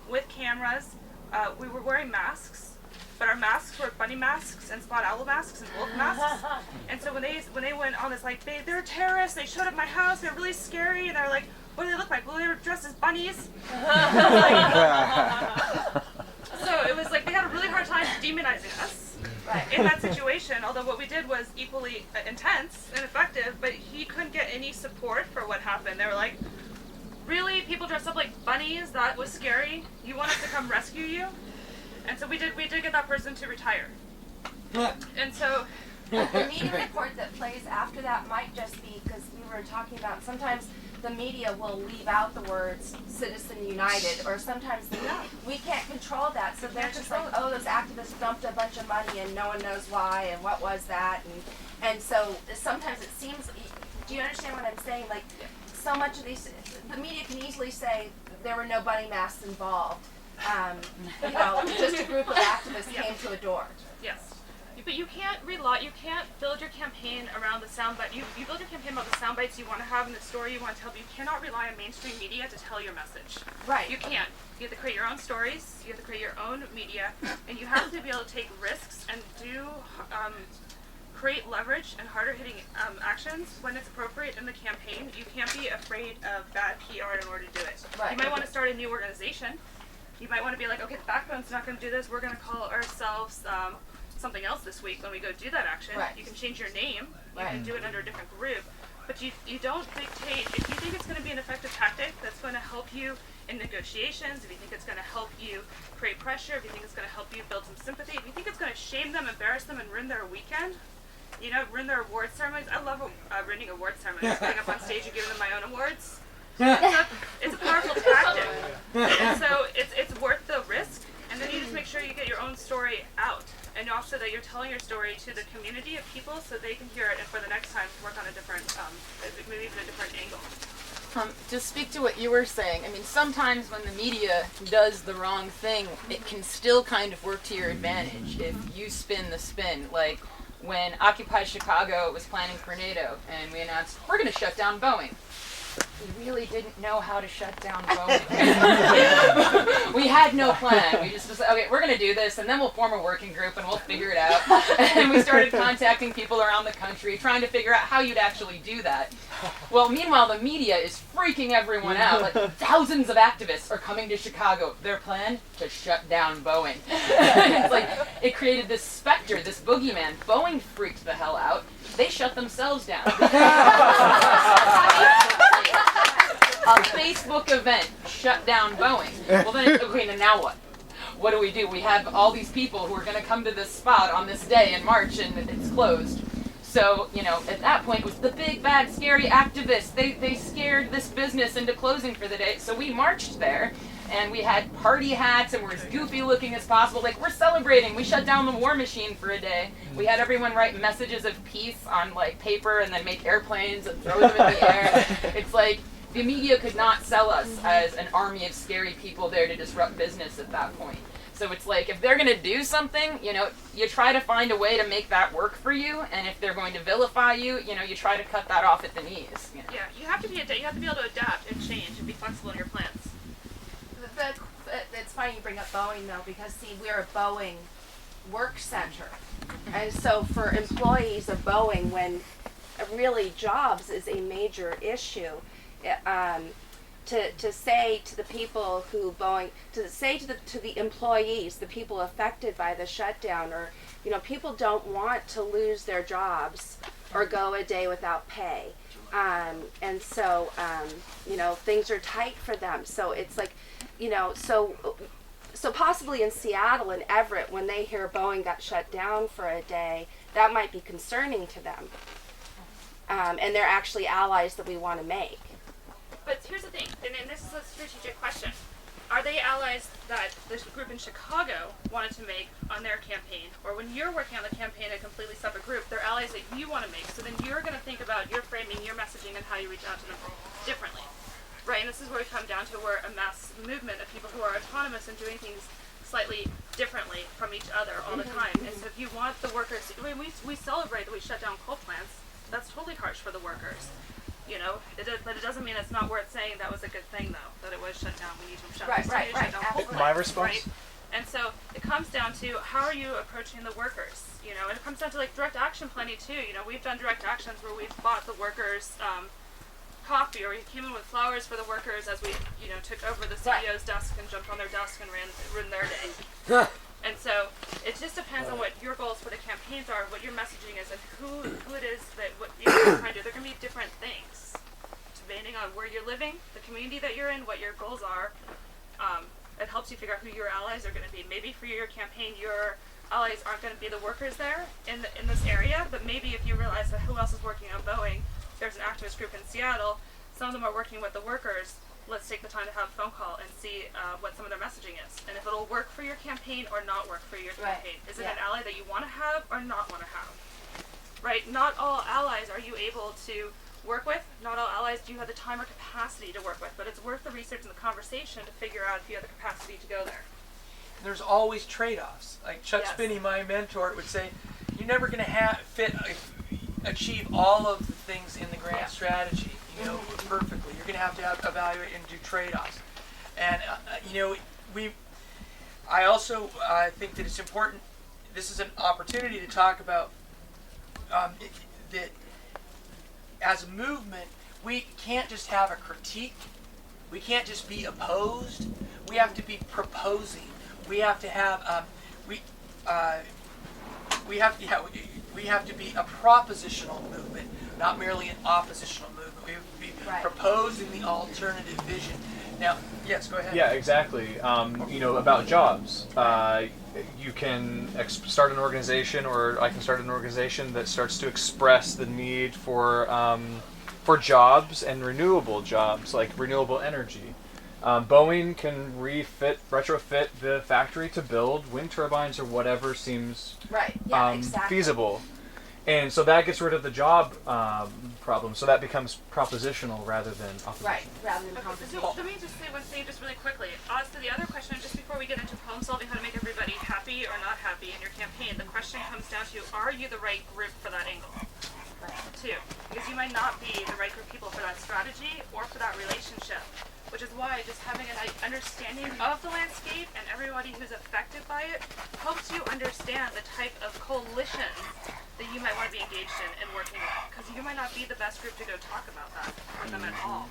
with cameras. We were wearing masks, but our masks were bunny masks and spot owl masks and wolf masks. And so when they went on this, like, they're terrorists. They showed up at my house. They're really scary. And they're like, what do they look like? Well, they were dressed as bunnies. So it was like they had a really hard time demonizing us. In that situation, although what we did was equally intense and effective, but he couldn't get any support for what happened. They were like, really? People dressed up like bunnies? That was scary? You want us to come rescue you? And so we did get that person to retire. And so The media report that plays after that might just be, because we were talking about, sometimes the media will leave out the words Citizen United, or sometimes we can't control that, so they're just like, oh, those activists dumped a bunch of money and no one knows why, and what was that, and so sometimes it seems, do you understand what I'm saying? Like, so much of these, the media can easily say there were no bunny masks involved. You know, just a group of activists came to a door. Yes. But you can't build your campaign around the soundbite. You build your campaign about the sound bites you want to have and the story you want to tell, but you cannot rely on mainstream media to tell your message. Right. You can't. You have to create your own stories, you have to create your own media, and you have to be able to take risks and create leverage and harder hitting actions when it's appropriate in the campaign. You can't be afraid of bad PR in order to do it. Right. You might want to start a new organization. You might want to be like, okay, the Backbone's not going to do this. We're going to call ourselves something else this week when we go do that action. Right. You can change your name. You Right. can do it under a different group. But you don't dictate. If you think it's going to be an effective tactic that's going to help you in negotiations, if you think it's going to help you create pressure, if you think it's going to help you build some sympathy, if you think it's going to shame them, embarrass them, and ruin their weekend, ruin their award ceremonies. I love ruining award ceremonies. Getting up on stage and giving them my own awards. It's a powerful tactic. And so it's worth the risk. And then you just make sure you get your own story out. And also that you're telling your story to the community of people so they can hear it and for the next time work on a different, maybe even a different angle. To speak to what you were saying, I mean, sometimes when the media does the wrong thing, it can still kind of work to your advantage if you spin the spin. Like when Occupy Chicago was planning for NATO and we announced, we're going to shut down Boeing. We really didn't know how to shut down Boeing. We had no plan. We just was like, okay, we're going to do this, and then we'll form a working group, and we'll figure it out. And we started contacting people around the country, trying to figure out how you'd actually do that. Well, meanwhile, the media is freaking everyone out. Like, thousands of activists are coming to Chicago. Their plan? To shut down Boeing. It's like, it created this specter, this boogeyman. Boeing freaked the hell out. They shut themselves down. A Facebook event shut down Boeing. Well then, okay, now what? What do? We have all these people who are going to come to this spot on this day in March and it's closed. So, at that point it was the big, bad, scary activists. They scared this business into closing for the day. So we marched there and we had party hats and we're as goofy looking as possible. Like, we're celebrating. We shut down the war machine for a day. We had everyone write messages of peace on paper and then make airplanes and throw them in the air. It's like, the media could not sell us as an army of scary people there to disrupt business at that point. So it's like, if they're going to do something, you try to find a way to make that work for you, and if they're going to vilify you, you try to cut that off at the knees. Yeah, you have to be able to adapt and change and be flexible in your plan. funny you bring up Boeing though, because see, we're a Boeing work center. And so for employees of Boeing, when really jobs is a major issue, to say to the people who Boeing, to say to the employees, the people affected by the shutdown, or, you know, people don't want to lose their jobs or go a day without pay. And so, you know, things are tight for them. So it's like, you know, so possibly in Seattle and Everett, when they hear Boeing got shut down for a day, that might be concerning to them. And they're actually allies that we want to make. But here's the thing, and this is a strategic question. Are they allies that this group in Chicago wanted to make on their campaign? Or when you're working on the campaign in a completely separate group, they're allies that you want to make. So then you're going to think about your framing, your messaging, and how you reach out to them differently. Right? And this is where we come down to we're a mass movement of people who are autonomous and doing things slightly differently from each other all the time. And so if you want the workers, I mean, we celebrate that we shut down coal plants. That's totally harsh for the workers. You know, but it doesn't mean it's not worth saying that was a good thing, though, that it was shut down. We need to shut down coal plants, My response? right? And so it comes down to how are you approaching the workers? You know, and it comes down to like direct action plenty too. You know, we've done direct actions where we've bought the workers coffee, or we came in with flowers for the workers as we, you know, took over the CEO's desk and jumped on their desk and ran their day. And so it just depends on what your goals for the campaigns are, what your messaging is, and who it is that what you're trying to do. There can be different things depending on where you're living, the community that you're in, what your goals are. It helps you figure out who your allies are going to be. Maybe for your campaign, your allies aren't going to be the workers there in this area, but maybe if you realize that who else is working on Boeing, there's an activist group in Seattle. Some of them are working with the workers. Let's take the time to have a phone call and see what some of their messaging is, and if it'll work for your campaign or not work for your campaign. Is it an ally that you want to have or not want to have? Right? Not all allies are you able to work with. Not all allies do you have the time or capacity to work with, but it's worth the research and the conversation to figure out if you have the capacity to go there. There's always trade-offs. Like Chuck Spinney, my mentor, would say, you're never going to achieve all of the things in the grand strategy, you know, perfectly. You're going to have evaluate and do trade-offs. And you know, I also think that it's important. This is an opportunity to talk about that as a movement, we can't just have a critique. We can't just be opposed. We have to be proposing. We have to have we have to be a propositional movement, not merely an oppositional movement. We have to be proposing the alternative vision. Now, yes, go ahead. Yeah, exactly. You know, about jobs. You can start an organization, or I can start an organization that starts to express the need for jobs and renewable jobs, like renewable energy. Boeing can retrofit the factory to build wind turbines or whatever seems feasible. And so that gets rid of the job problem. So that becomes propositional rather than oppositional. Right, rather than propositional. So let me just say one thing just really quickly. As to the other question, just before we get into problem solving, how to make everybody happy or not happy in your campaign, the question comes down to, are you the right group for that angle? Too. Because you might not be the right group of people for that strategy or for that relationship. Which is why just having an understanding of the landscape and everybody who's affected by it helps you understand the type of coalitions that you might want to be engaged in and working with. Because you might not be the best group to go talk about that for them at all.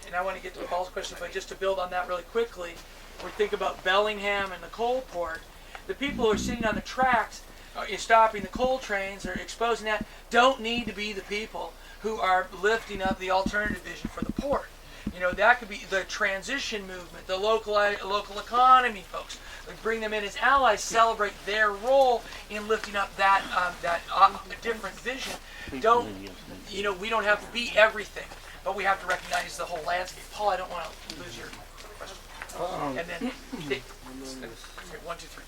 And I want to get to Paul's question, but just to build on that really quickly, we think about Bellingham and the coal port. The people who are sitting on the tracks, stopping the coal trains or exposing that, don't need to be the people who are lifting up the alternative vision for the port. You know, that could be the transition movement, the local economy folks. Like bring them in as allies, celebrate their role in lifting up that different vision. We don't have to be everything, but we have to recognize the whole landscape. Paul, I don't want to lose your question. And then, 1, 2, 3.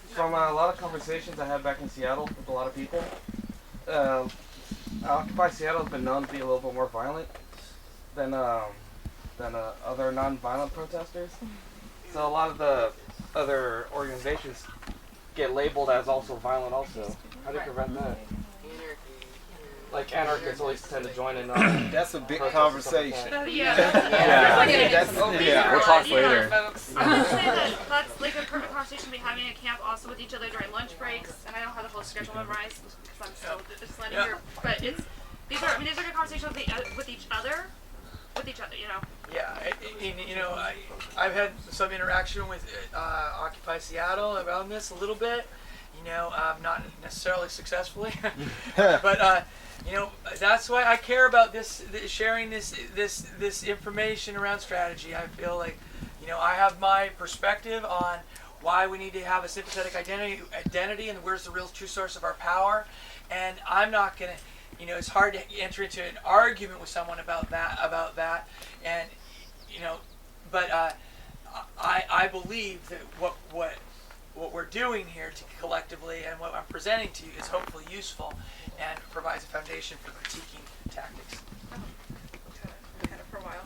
From a lot of conversations I had back in Seattle with a lot of people, Occupy Seattle has been known to be a little bit more violent than other non-violent protesters. So a lot of the other organizations get labeled as also violent also. How do you prevent that? like anarchists always tend to join in. That's a big conversation. We'll talk later. Folks. I would say that's like a perfect conversation to be having at camp, also with each other during lunch breaks. And I don't have the whole schedule memorized because I'm still just letting here. But these are good conversations with each other, you know. Yeah, I've had some interaction with Occupy Seattle around this a little bit. Not necessarily successfully, but that's why I care about sharing this information around strategy. I feel like, I have my perspective on why we need to have a sympathetic identity, and where's the real true source of our power. And I'm not gonna, it's hard to enter into an argument with someone about that, and but I believe that what we're doing here collectively and what I'm presenting to you is hopefully useful and provides a foundation for critiquing tactics. Had it for a while.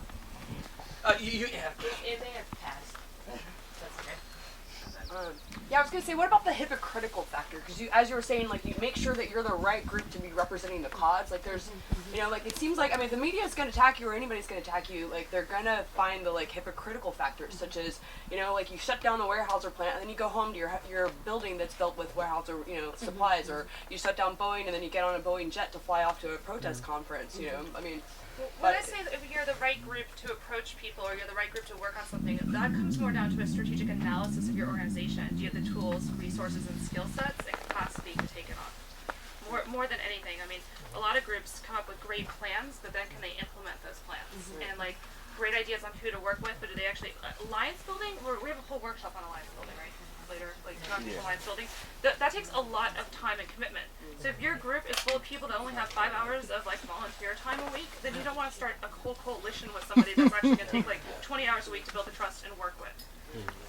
It may have passed. That's okay. Yeah, I was gonna say, what about the hypocritical factor? Because as you were saying, like, you make sure that you're the right group to be representing the cause. Like, there's, like, it seems like, if the media is gonna attack you or anybody's gonna attack you, like, they're gonna find the, like, hypocritical factors, such as, like, you shut down the Weyerhaeuser plant and then you go home to your building that's built with Weyerhaeuser, supplies, or you shut down Boeing and then you get on a Boeing jet to fly off to a protest conference, When I say that if you're the right group to approach people or you're the right group to work on something, that comes more down to a strategic analysis of your organization. Do you have the tools, resources, and skill sets and capacity to take it on? More than anything, a lot of groups come up with great plans, but then can they implement those plans? And great ideas on who to work with, but do they actually alliance building? We have a whole workshop on alliance building, right? Later, alliance building. That takes a lot of time and commitment. So if your group is full of people that only have 5 hours of volunteer time a week, then you don't want to start a whole coalition with somebody that's actually going to take 20 hours a week to build the trust and work with.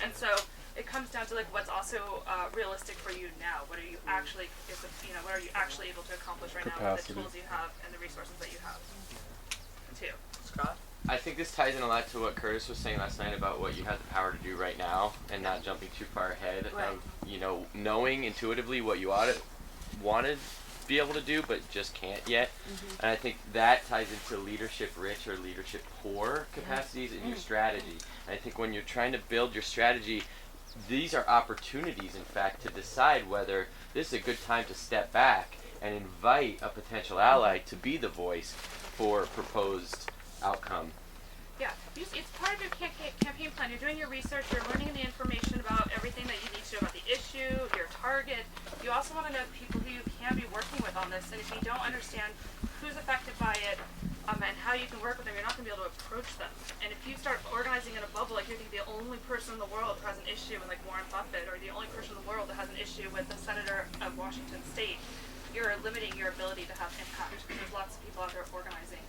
And so it comes down to what's also realistic for you now. What are you actually what are you actually able to accomplish right now with the tools you have and the resources that you have too. Scott? I think this ties in a lot to what Curtis was saying last night about what you have the power to do right now and not jumping too far ahead of, knowing intuitively what you want to be able to do but just can't yet. And I think that ties into leadership rich or leadership poor capacities in your strategy. And I think when you're trying to build your strategy, these are opportunities, in fact, to decide whether this is a good time to step back and invite a potential ally to be the voice for proposed outcome. Yeah, it's part of your campaign plan. You're doing your research, you're learning the information about everything that you need to know about the issue, your target. You also want to know people who you can be working with on this, and if you don't understand who's affected by it and how you can work with them, you're not going to be able to approach them. And if you start organizing in a bubble, you're the only person in the world who has an issue with Warren Buffett, or the only person in the world that has an issue with the senator of Washington State, you're limiting your ability to have impact, because there's lots of people out there organizing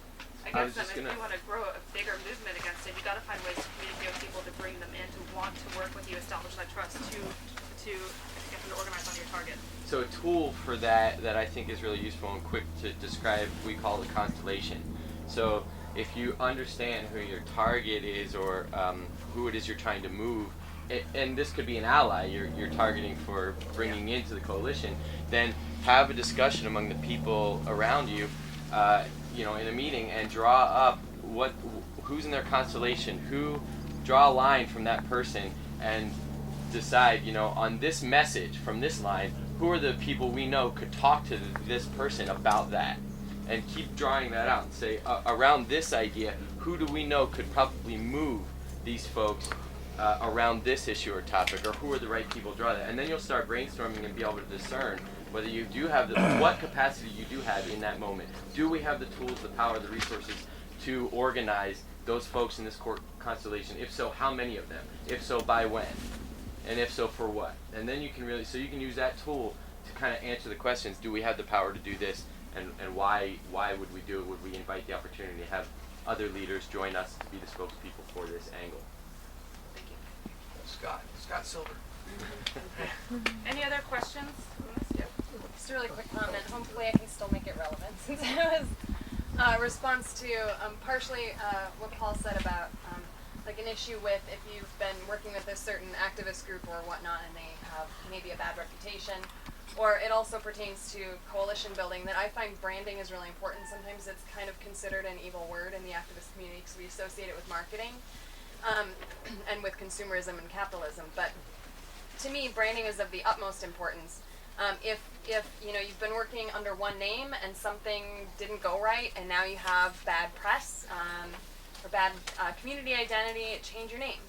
against them. If you want to grow a bigger movement against it, you got to find ways to communicate with people, to bring them in, to want to work with you, establish that trust, to get them to organize on your target. So a tool for that I think is really useful and quick to describe, we call the constellation. So if you understand who your target is, or who it is you're trying to move, and this could be an ally you're targeting for bringing into the coalition, then have a discussion among the people around you, in a meeting, and draw up who's in their constellation, draw a line from that person, and decide, on this message from this line, who are the people we know could talk to this person about that, and keep drawing that out and say, around this idea, who do we know could probably move these folks around this issue or topic, or who are the right people to draw that, and then you'll start brainstorming and be able to discern whether you do have what capacity you do have in that moment. Do we have the tools, the power, the resources to organize those folks in this constellation? If so, how many of them? If so, by when? And if so, for what? And then you can use that tool to kind of answer the questions. Do we have the power to do this? And why would we do it? Would we invite the opportunity to have other leaders join us to be the spokespeople for this angle? Thank you. Scott Silver. Any other questions? Yep. Just a really quick comment. Hopefully I can still make it relevant, since it was a response to partially what Paul said about an issue with if you've been working with a certain activist group or whatnot and they have maybe a bad reputation, Or it also pertains to coalition building, that I find branding is really important. Sometimes it's kind of considered an evil word in the activist community because we associate it with marketing and with consumerism and capitalism. But to me, branding is of the utmost importance. If you've been working under one name and something didn't go right, and now you have bad press or bad community identity, change your name.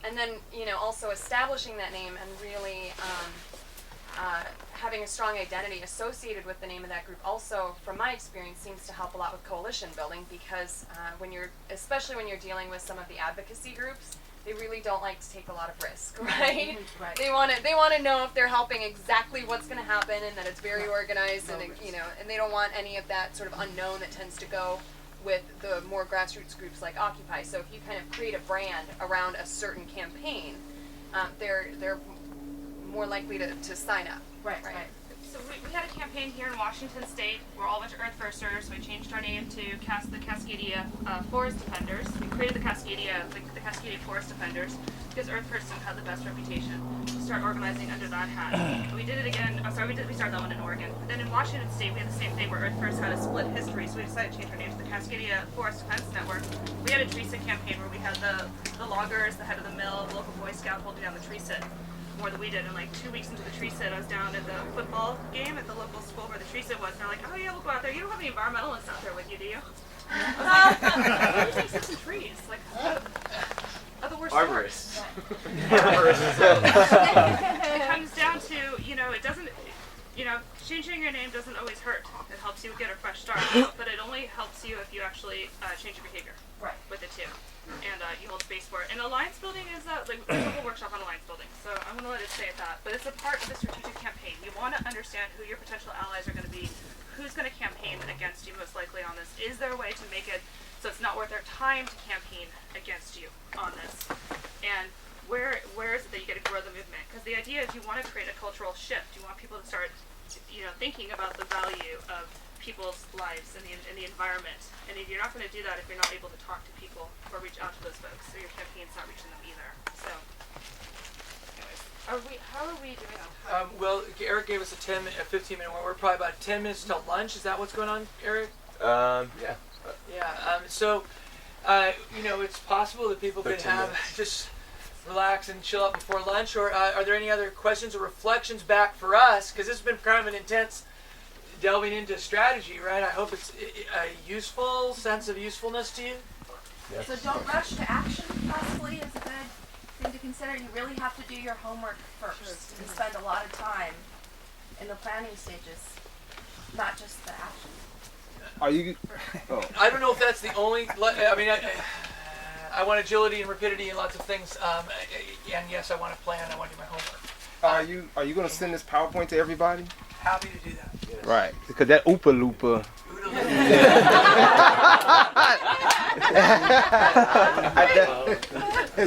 And then also establishing that name and really having a strong identity associated with the name of that group also, from my experience, seems to help a lot with coalition building, because especially when you're dealing with some of the advocacy groups, they really don't like to take a lot of risk, right? Right. They want to know if they're helping exactly what's going to happen, and that it's very organized, and and they don't want any of that sort of unknown that tends to go with the more grassroots groups like Occupy. So if you kind of create a brand around a certain campaign, they're more likely to sign up. Right. So we had a campaign here in Washington State. We're all a bunch of Earth Firsters. So we changed our name to the Cascadia Forest Defenders. We created the Cascadia Forest Defenders because Earth Firsters had the best reputation. We started organizing under that hat. We did it again. We started that one in Oregon. But then in Washington State, we had the same thing where Earth First had a split history. So we decided to change our name to the Cascadia Forest Defense Network. We had a tree sit campaign where we had the loggers, the head of the mill, the local Boy Scout holding down the tree sit. More than we did, and like 2 weeks into the tree sit, I was down at the football game at the local school where the tree sit was, and they're like, "Oh yeah, we'll go out there. You don't have any environmentalists out there with you, do you?" I was like, "Why do you sit some trees? Like, are the worst Arborists. It comes down to, it doesn't, changing your name doesn't always hurt. It helps you get a fresh start, but it only helps you if you actually change your behavior with it too. And you hold space for it. And alliance building is there's a whole workshop on alliance building, so I'm going to let it stay at that. But it's a part of the strategic campaign. You want to understand who your potential allies are going to be, who's going to campaign against you most likely on this. Is there a way to make it so it's not worth their time to campaign against you on this? And where is it that you get to grow the movement? Because the idea is you want to create a cultural shift. You want people to start thinking about the value of people's lives and the environment. And if you're not going to do that if you're not able to talk to people or reach out to those folks, so your campaign's not reaching them either. So, anyways, how are we doing on time? Well, Eric gave us a 15-minute one. We're probably about 10 minutes till lunch. Is that what's going on, Eric? Yeah. Yeah. So, it's possible that people can just relax and chill out before lunch. Or are there any other questions or reflections back for us? Because this has been kind of an intense delving into strategy, right? I hope it's a useful sense of usefulness to you. Yes. So don't rush to action, possibly, is a good thing to consider. You really have to do your homework first and spend a lot of time in the planning stages, not just the action. Are you? Oh. I don't know if that's the only. I want agility and rapidity and lots of things. And yes, I want to plan. I want to do my homework. Are you going to send this PowerPoint to everybody? Happy to do that. Yes. Right, because that Oopa Loopa.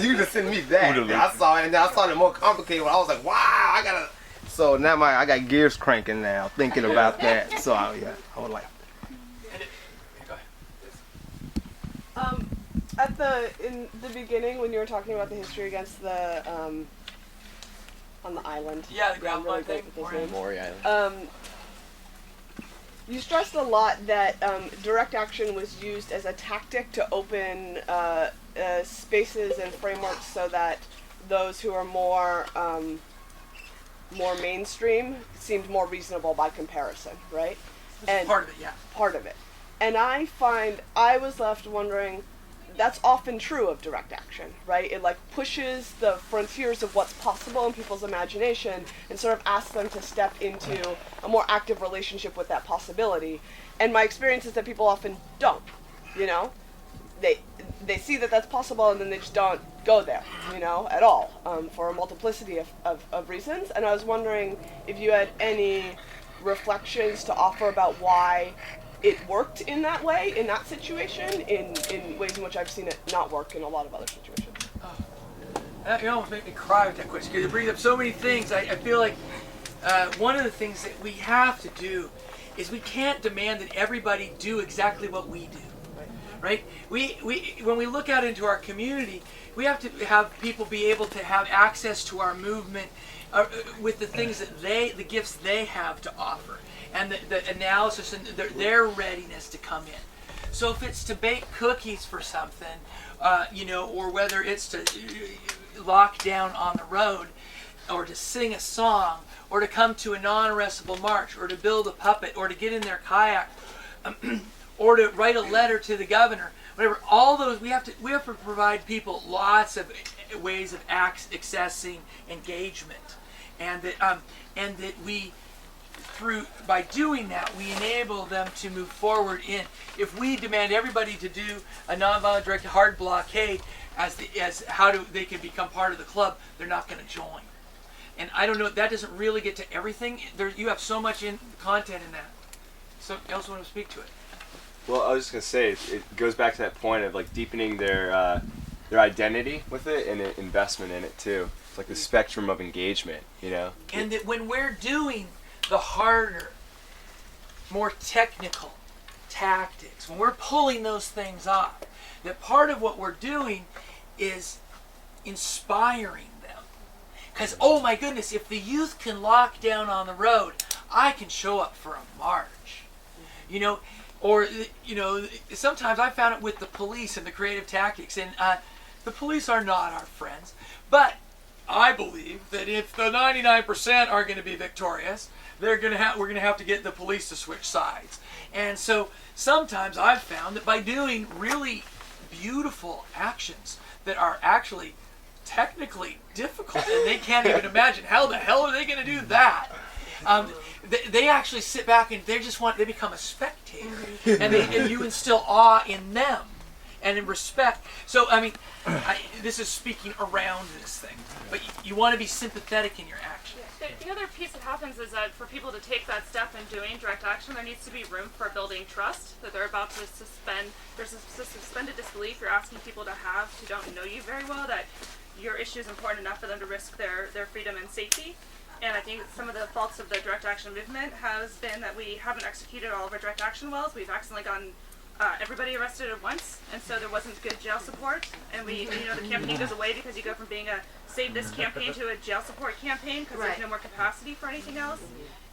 You just send me that. I saw it, and I saw the more complicated one. I was like, wow, I gotta. So now I got gears cranking now, thinking about that. So I would like. In the beginning, when you were talking about the history against the on the island. Yeah, the ground really thing. Moyer Island. You stressed a lot that direct action was used as a tactic to open spaces and frameworks so that those who are more mainstream seemed more reasonable by comparison, right? And part of it, yeah. Part of it. And I was left wondering, that's often true of direct action, right? It pushes the frontiers of what's possible in people's imagination and sort of asks them to step into a more active relationship with that possibility. And my experience is that people often don't, They see that that's possible and then they just don't go there, at all, for a multiplicity of reasons. And I was wondering if you had any reflections to offer about why it worked in that way, in that situation, in ways in which I've seen it not work in a lot of other situations. That almost made me cry with that question, because it brings up so many things. I feel like one of the things that we have to do is we can't demand that everybody do exactly what we do. right? We when we look out into our community, we have to have people be able to have access to our movement with the things that the gifts they have to offer, and the analysis and their readiness to come in. So if it's to bake cookies for something, or whether it's to lock down on the road, or to sing a song, or to come to a non-arrestable march, or to build a puppet, or to get in their kayak, or to write a letter to the governor, whatever. All those we have to provide people lots of ways of accessing engagement, and that we, by doing that, we enable them to move forward in. If we demand everybody to do a nonviolent direct hard blockade as how they can become part of the club, they're not going to join. And I don't know, that doesn't really get to everything. You have so much content in that. So else want to speak to it? Well, I was just gonna say it goes back to that point of like deepening their identity with it and investment in it too. It's like the spectrum of engagement, And that when we're doing the harder, more technical tactics, when we're pulling those things off, that part of what we're doing is inspiring them. Because, oh my goodness, if the youth can lock down on the road, I can show up for a march. Or sometimes I found it with the police and the creative tactics, and the police are not our friends. But I believe that if the 99% are going to be victorious, we're going to have to get the police to switch sides. And so sometimes I've found that by doing really beautiful actions that are actually technically difficult, and they can't even imagine how the hell are they going to do that. They actually sit back and they become a spectator, and you instill awe in them and in respect. So this is speaking around this thing, but you want to be sympathetic in your action. The other piece that happens is that for people to take that step in doing direct action, there needs to be room for building trust, that they're about to there's a suspended disbelief you're asking people to have who don't know you very well, that your issue is important enough for them to risk their freedom and safety. And I think some of the faults of the direct action movement has been that we haven't executed all of our direct action wells. We've accidentally gotten everybody arrested at once, and so there wasn't good jail support. And the campaign goes away because you go from being a save this campaign to a jail support campaign because there's no more capacity for anything else.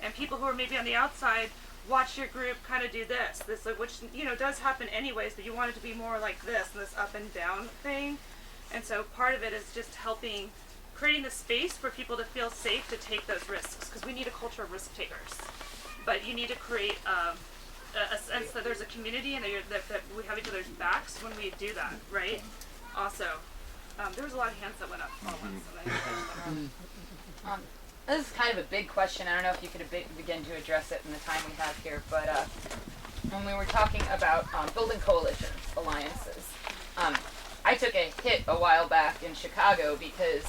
And people who are maybe on the outside watch your group kind of do this, which does happen anyways, but you want it to be more like this up and down thing. And so part of it is just creating the space for people to feel safe to take those risks, because we need a culture of risk takers. But you need to create a sense that there's a community and that we have each other's backs when we do that, right? Also, there was a lot of hands that went up all once. This is kind of a big question. I don't know if you could begin to address it in the time we have here, but when we were talking about building coalitions, alliances, I took a hit a while back in Chicago because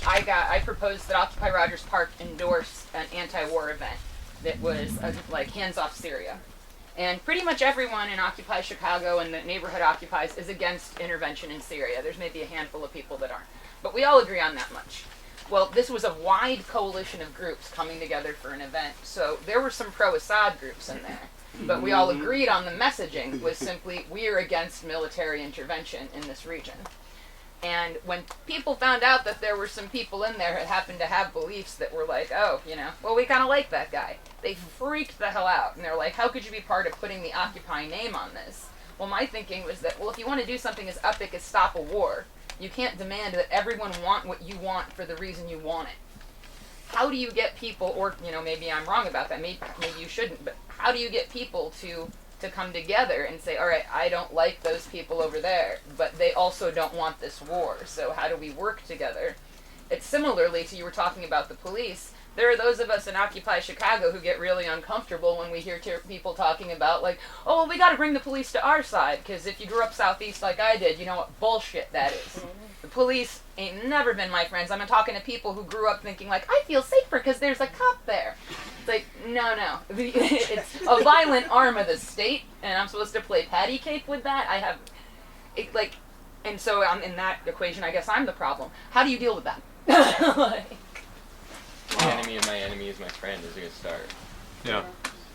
I proposed that Occupy Rogers Park endorse an anti-war event that was like hands off Syria. And pretty much everyone in Occupy Chicago and the neighborhood occupies is against intervention in Syria. There's maybe a handful of people that aren't. But we all agree on that much. Well, this was a wide coalition of groups coming together for an event. So there were some pro-Assad groups in there. But we all agreed on the messaging was simply, we are against military intervention in this region. And when people found out that there were some people in there that happened to have beliefs that were like, well, we kind of like that guy, they freaked the hell out. And they're like, how could you be part of putting the Occupy name on this? Well, my thinking was that, if you want to do something as epic as stop a war, you can't demand that everyone want what you want for the reason you want it. How do you get people, or maybe I'm wrong about that, maybe you shouldn't, but how do you get people to come together and say, all right, I don't like those people over there, but they also don't want this war, so how do we work together? It's similarly to you were talking about the police. There are those of us in Occupy Chicago who get really uncomfortable when we hear people talking about like, we got to bring the police to our side, because if you grew up southeast like I did, you know what bullshit that is. The police ain't never been my friends. I'm talking to people who grew up thinking like, I feel safer because there's a cop there. It's like, no. It's a violent arm of the state, and I'm supposed to play patty cake with that? And so in that equation, I guess I'm the problem. How do you deal with that? The enemy of my enemy is my friend is a good start. Yeah.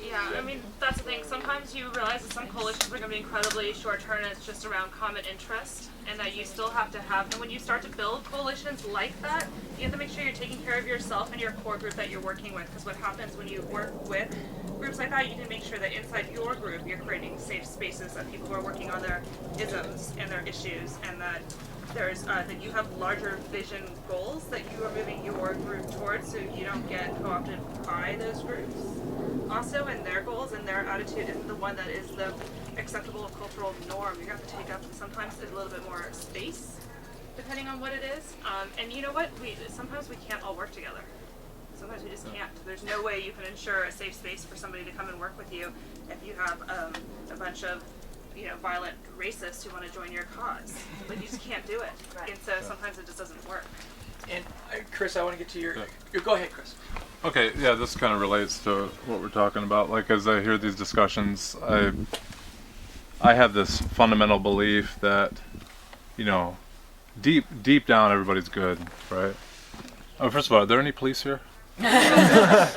Yeah, I mean, that's the thing. Sometimes you realize that some coalitions are going to be incredibly short-term and it's just around common interest, and that you still have to have, and when you start to build coalitions like that, you have to make sure you're taking care of yourself and your core group that you're working with, because what happens when you work with groups like that, you can make sure that inside your group you're creating safe spaces that people are working on their isms and their issues, and that there's that you have larger vision goals that you are moving your group towards, so you don't get co-opted by those groups. Also, and their goals and their attitude isn't the one that is the acceptable cultural norm. You're going to have to take up sometimes a little bit more space, depending on what it is. And you know what? Sometimes we can't all work together. Sometimes we just can't. There's no way you can ensure a safe space for somebody to come and work with you if you have a bunch of violent racists who want to join your cause. Like, you just can't do it. Right. And so sometimes it just doesn't work. And Chris, I want to get to your go ahead, Chris. Okay, yeah, this kind of relates to what we're talking about. Like, as I hear these discussions, I have this fundamental belief that, deep down, everybody's good, right? Oh, first of all, are there any police here? Are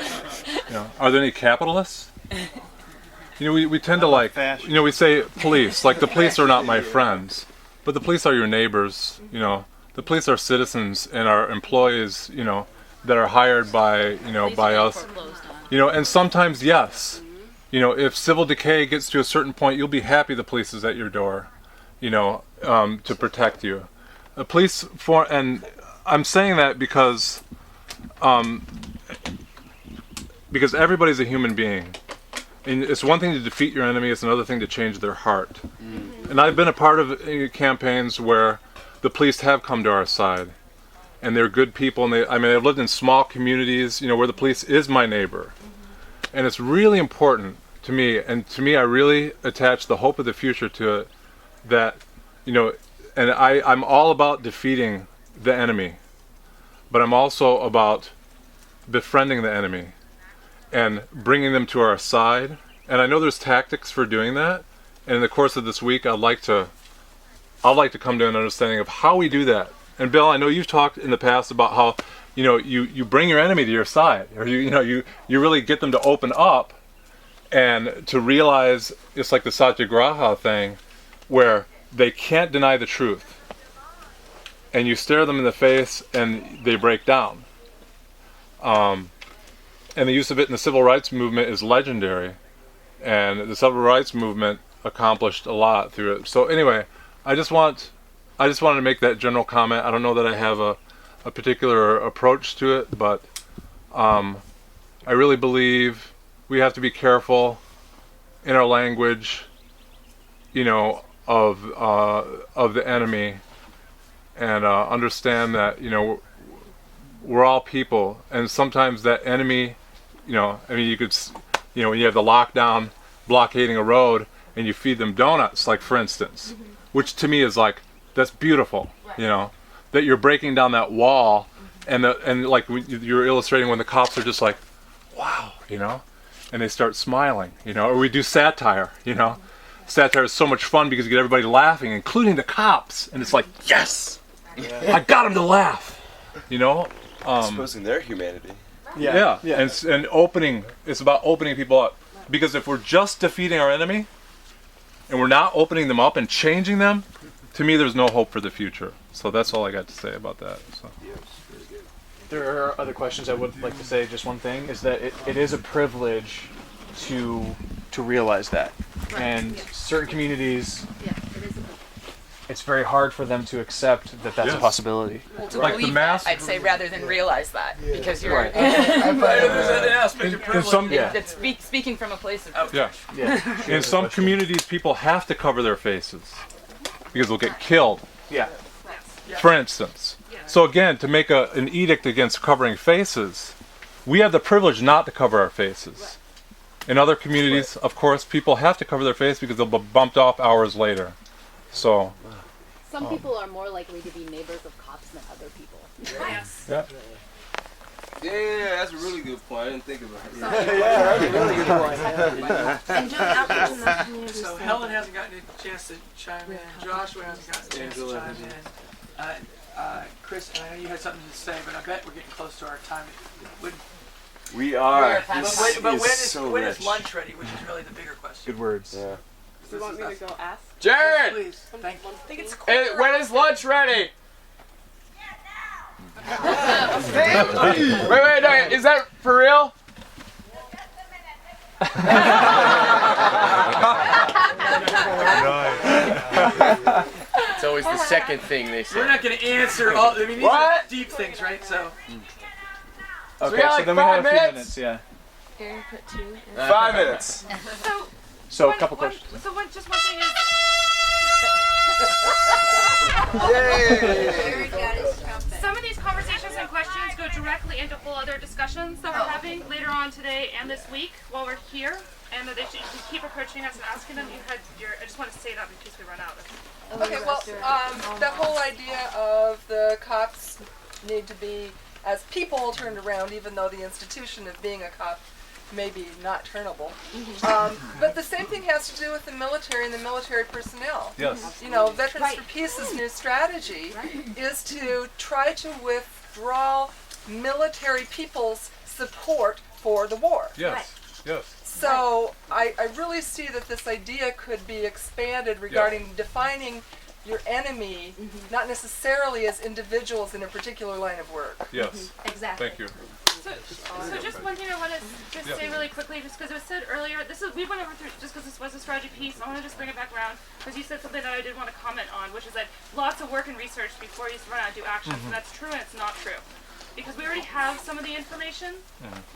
there any capitalists? We tend to we say police, like the police are not my friends, but the police are your neighbors, the police are citizens and are employees, that are hired by, by us, and sometimes, yes, if civil decay gets to a certain point, you'll be happy the police is at your door, to protect you. The police, and I'm saying that because everybody's a human being. And it's one thing to defeat your enemy, it's another thing to change their heart. And I've been a part of campaigns where the police have come to our side. And they're good people, and I've lived in small communities, where the police is my neighbor. And it's really important to me, and to me I really attach the hope of the future to it, that, and I'm all about defeating the enemy, but I'm also about befriending the enemy and bringing them to our side. And I know there's tactics for doing that, and in the course of this week I'd like to come to an understanding of how we do that. And Bill, I know you've talked in the past about how you bring your enemy to your side, or you really get them to open up and to realize it's like the Satyagraha thing, where they can't deny the truth, and you stare them in the face and they break down. And the use of it in the civil rights movement is legendary, and the civil rights movement accomplished a lot through it. So anyway, I just wanted to make that general comment. I don't know that I have a particular approach to it, but I really believe we have to be careful in our language, of the enemy, and understand that we're all people, and sometimes that enemy, you could, when you have the lockdown blockading a road and you feed them donuts, like for instance, which to me is like, that's beautiful, that you're breaking down that wall, and like you're illustrating when the cops are just like, wow, and they start smiling, or we do satire, Satire is so much fun because you get everybody laughing, including the cops, and it's like, yes, I got them to laugh, exposing their humanity. Yeah. And opening, it's about opening people up, because if we're just defeating our enemy and we're not opening them up and changing them, to me there's no hope for the future. So that's all I got to say about that. So. There are other questions I would like to say. Just one thing is that it is a privilege to realize that. Right. And certain communities, it's very hard for them to accept that that's a possibility. Well, to like believe that, I'd say, rather than realize that, because you're right. There's an aspect of privilege. It's speaking from a place of In some communities, people have to cover their faces because they'll get killed. For instance. So again, to make an edict against covering faces, we have the privilege not to cover our faces. In other communities, of course, people have to cover their face because they'll be bumped off hours later. So. Some people are more likely to be neighbors of cops than other people. Yes. Yeah. Yeah, that's a really good point. I didn't think about it. Yeah, that's a really good point. And doing outreach in the community. So Helen hasn't gotten a chance to chime in. Joshua hasn't gotten a chance to chime in. Chris, I know you had something to say, but I bet we're getting close to our time. We are. But This when is so when is rich. lunch ready, which is really the bigger question. Good words. Yeah. Do you want me to go ask? Jared! Please, thank you. I think it's When is lunch ready? wait, no, is that for real? It's always the second thing they say. We're not going to answer all. I mean, these are deep things, right? So. Okay, we got, so like, then we have 5 a few minutes? minutes. Yeah. Aaron put 2. 5 minutes. So a couple questions. So just one thing is. Some of these conversations and questions go directly into whole other discussions that we're having later on today and this week while we're here, and that they should keep approaching us and asking them. I just want to say that in case we run out. Okay, well, the whole idea of the cops need to be as people turned around, even though the institution of being a cop may be not turnable. But the same thing has to do with the military and the military personnel. Yes. You know, Veterans for Peace's new strategy is to try to withdraw military people's support for the war. Yes. Yes. So I really see that this idea could be expanded regarding defining your enemy, not necessarily as individuals in a particular line of work. Yes. Exactly. Thank you. So just one thing I want to just say really quickly, just because it was said earlier, we went over through, just because this was a strategy piece, I want to just bring it back around, because you said something that I did want to comment on, which is that lots of work and research before you run out and do actions, and that's true and it's not true. Because we already have some of the information,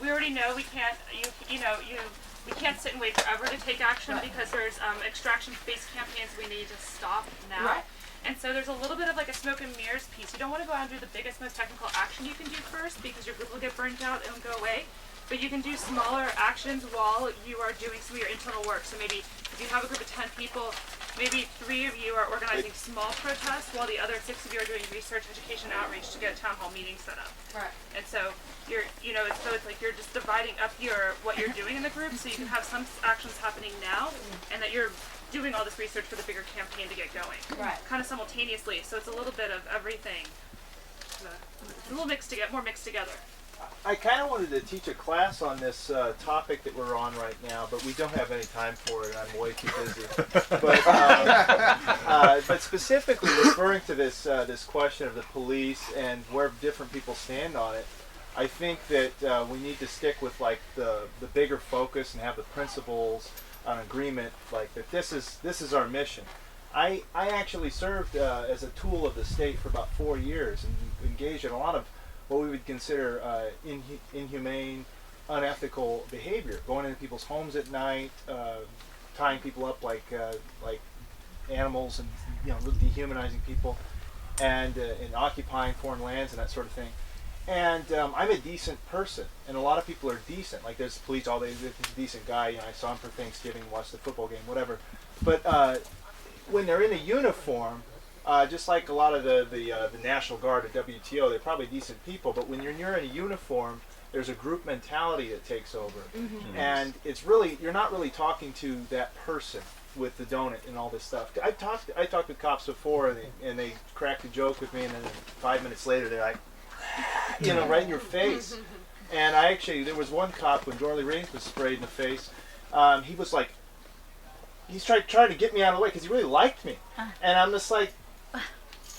we already know we can't, we can't sit and wait forever to take action because there's extraction-based campaigns we need to stop now. And so there's a little bit of like a smoke and mirrors piece. You don't want to go out and do the biggest, most technical action you can do first because your group will get burnt out and go away. But you can do smaller actions while you are doing some of your internal work. So maybe if you have a group of 10 people, maybe 3 of you are organizing small protests while the other 6 of you are doing research, education, outreach to get a town hall meeting set up. Right. And so it's like you're just dividing up what you're doing in the group so you can have some actions happening now and that you're doing all this research for the bigger campaign to get going. Right. Kind of simultaneously. So it's a little bit of everything. It's a little more mixed together. I kind of wanted to teach a class on this topic that we're on right now, but we don't have any time for it. I'm way too busy. But specifically referring to this question of the police and where different people stand on it, I think that we need to stick with like the bigger focus and have the principles on agreement, like that this is our mission. I actually served as a tool of the state for about 4 years and engaged in a lot of what we would consider inhumane, unethical behavior, going into people's homes at night, tying people up like animals, and dehumanizing people, and occupying foreign lands and that sort of thing. And I'm a decent person, and a lot of people are decent. Like there's police all day, this decent guy. I saw him for Thanksgiving, watched the football game, whatever. But when they're in a uniform, just like a lot of the National Guard at WTO, they're probably decent people. But when you're in a uniform, there's a group mentality that takes over, and it's really you're not really talking to that person with the donut and all this stuff. I talked with cops before, and they cracked a joke with me, and then 5 minutes later they're like, right in your face. And there was one cop when Dorley Raines was sprayed in the face. He was like, he's trying to get me out of the way because he really liked me, and I'm just like,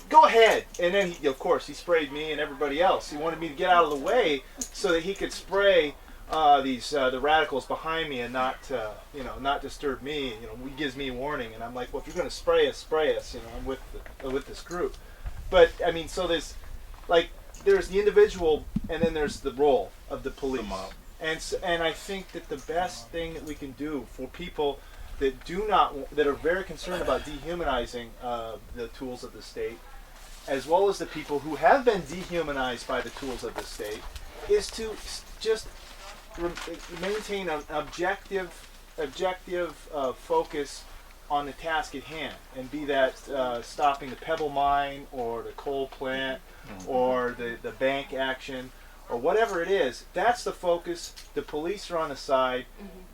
go ahead. And then he sprayed me and everybody else. He wanted me to get out of the way so that he could spray the radicals behind me and not disturb me. He gives me a warning, and I'm like, well, if you're going to spray us. I'm with this group. But I mean, so there's the individual, and then there's the role of the police. And I think that the best thing that we can do for people that are very concerned about dehumanizing the tools of the state, as well as the people who have been dehumanized by the tools of the state, is to just maintain an objective focus on the task at hand, and be that stopping the pebble mine or the coal plant or the bank action or whatever it is. That's the focus. The police are on the side.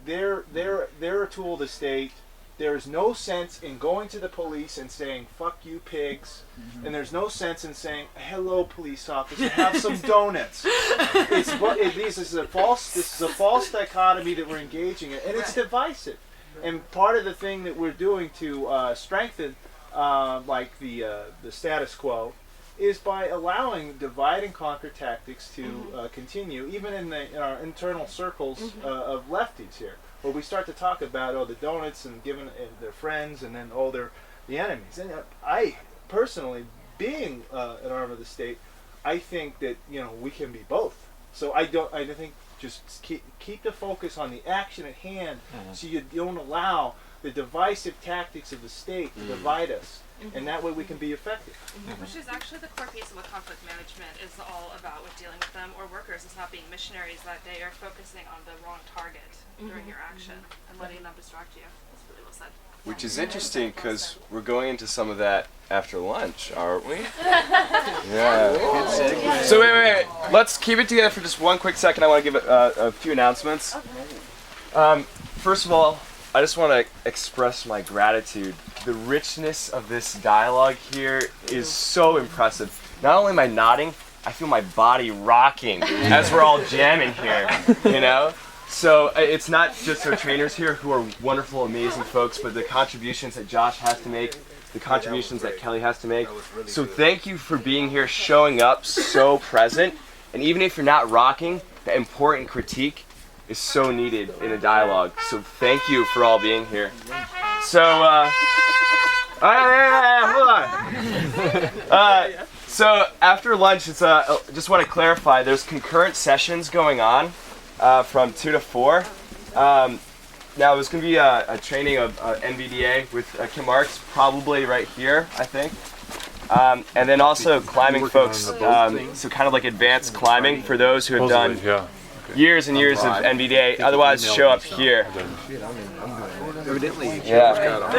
They're a tool of the state. There is no sense in going to the police and saying, "Fuck you, pigs," and there's no sense in saying, "Hello, police officer, have some donuts." This is a false dichotomy that we're engaging in, and it's divisive. And part of the thing that we're doing to strengthen, like the status quo, is by allowing divide and conquer tactics to continue, even in our internal circles of lefties here, where we start to talk about the donuts and giving their friends, and then they're the enemies. And I personally, being an arm of the state, I think that we can be both. So I think just keep the focus on the action at hand, so you don't allow the divisive tactics of the state to divide us. And that way we can be effective. Which is actually the core piece of what conflict management is all about with dealing with them, or workers. It's not being missionaries that day, or focusing on the wrong target during your action and letting them distract you. That's really well said. Which is interesting because we're going into some of that after lunch, aren't we? Yeah. So wait. Let's keep it together for just one quick second. I want to give a few announcements. First of all, I just want to express my gratitude. The richness of this dialogue here is so impressive. Not only am I nodding, I feel my body rocking as we're all jamming here, So it's not just our trainers here who are wonderful, amazing folks, but the contributions that Josh has to make, the contributions that Kelly has to make. So thank you for being here, showing up, so present. And even if you're not rocking, the important critique is so needed in a dialogue. So thank you for all being here. So, hold on. So after lunch, it's just want to clarify, there's concurrent sessions going on from 2 to 4. Now there's going to be a training of NVDA with Kim Marks, probably right here, I think. And then also climbing folks, so kind of like advanced climbing for those who have done years and years of NVDA. Otherwise, show up here. Evidently, yeah.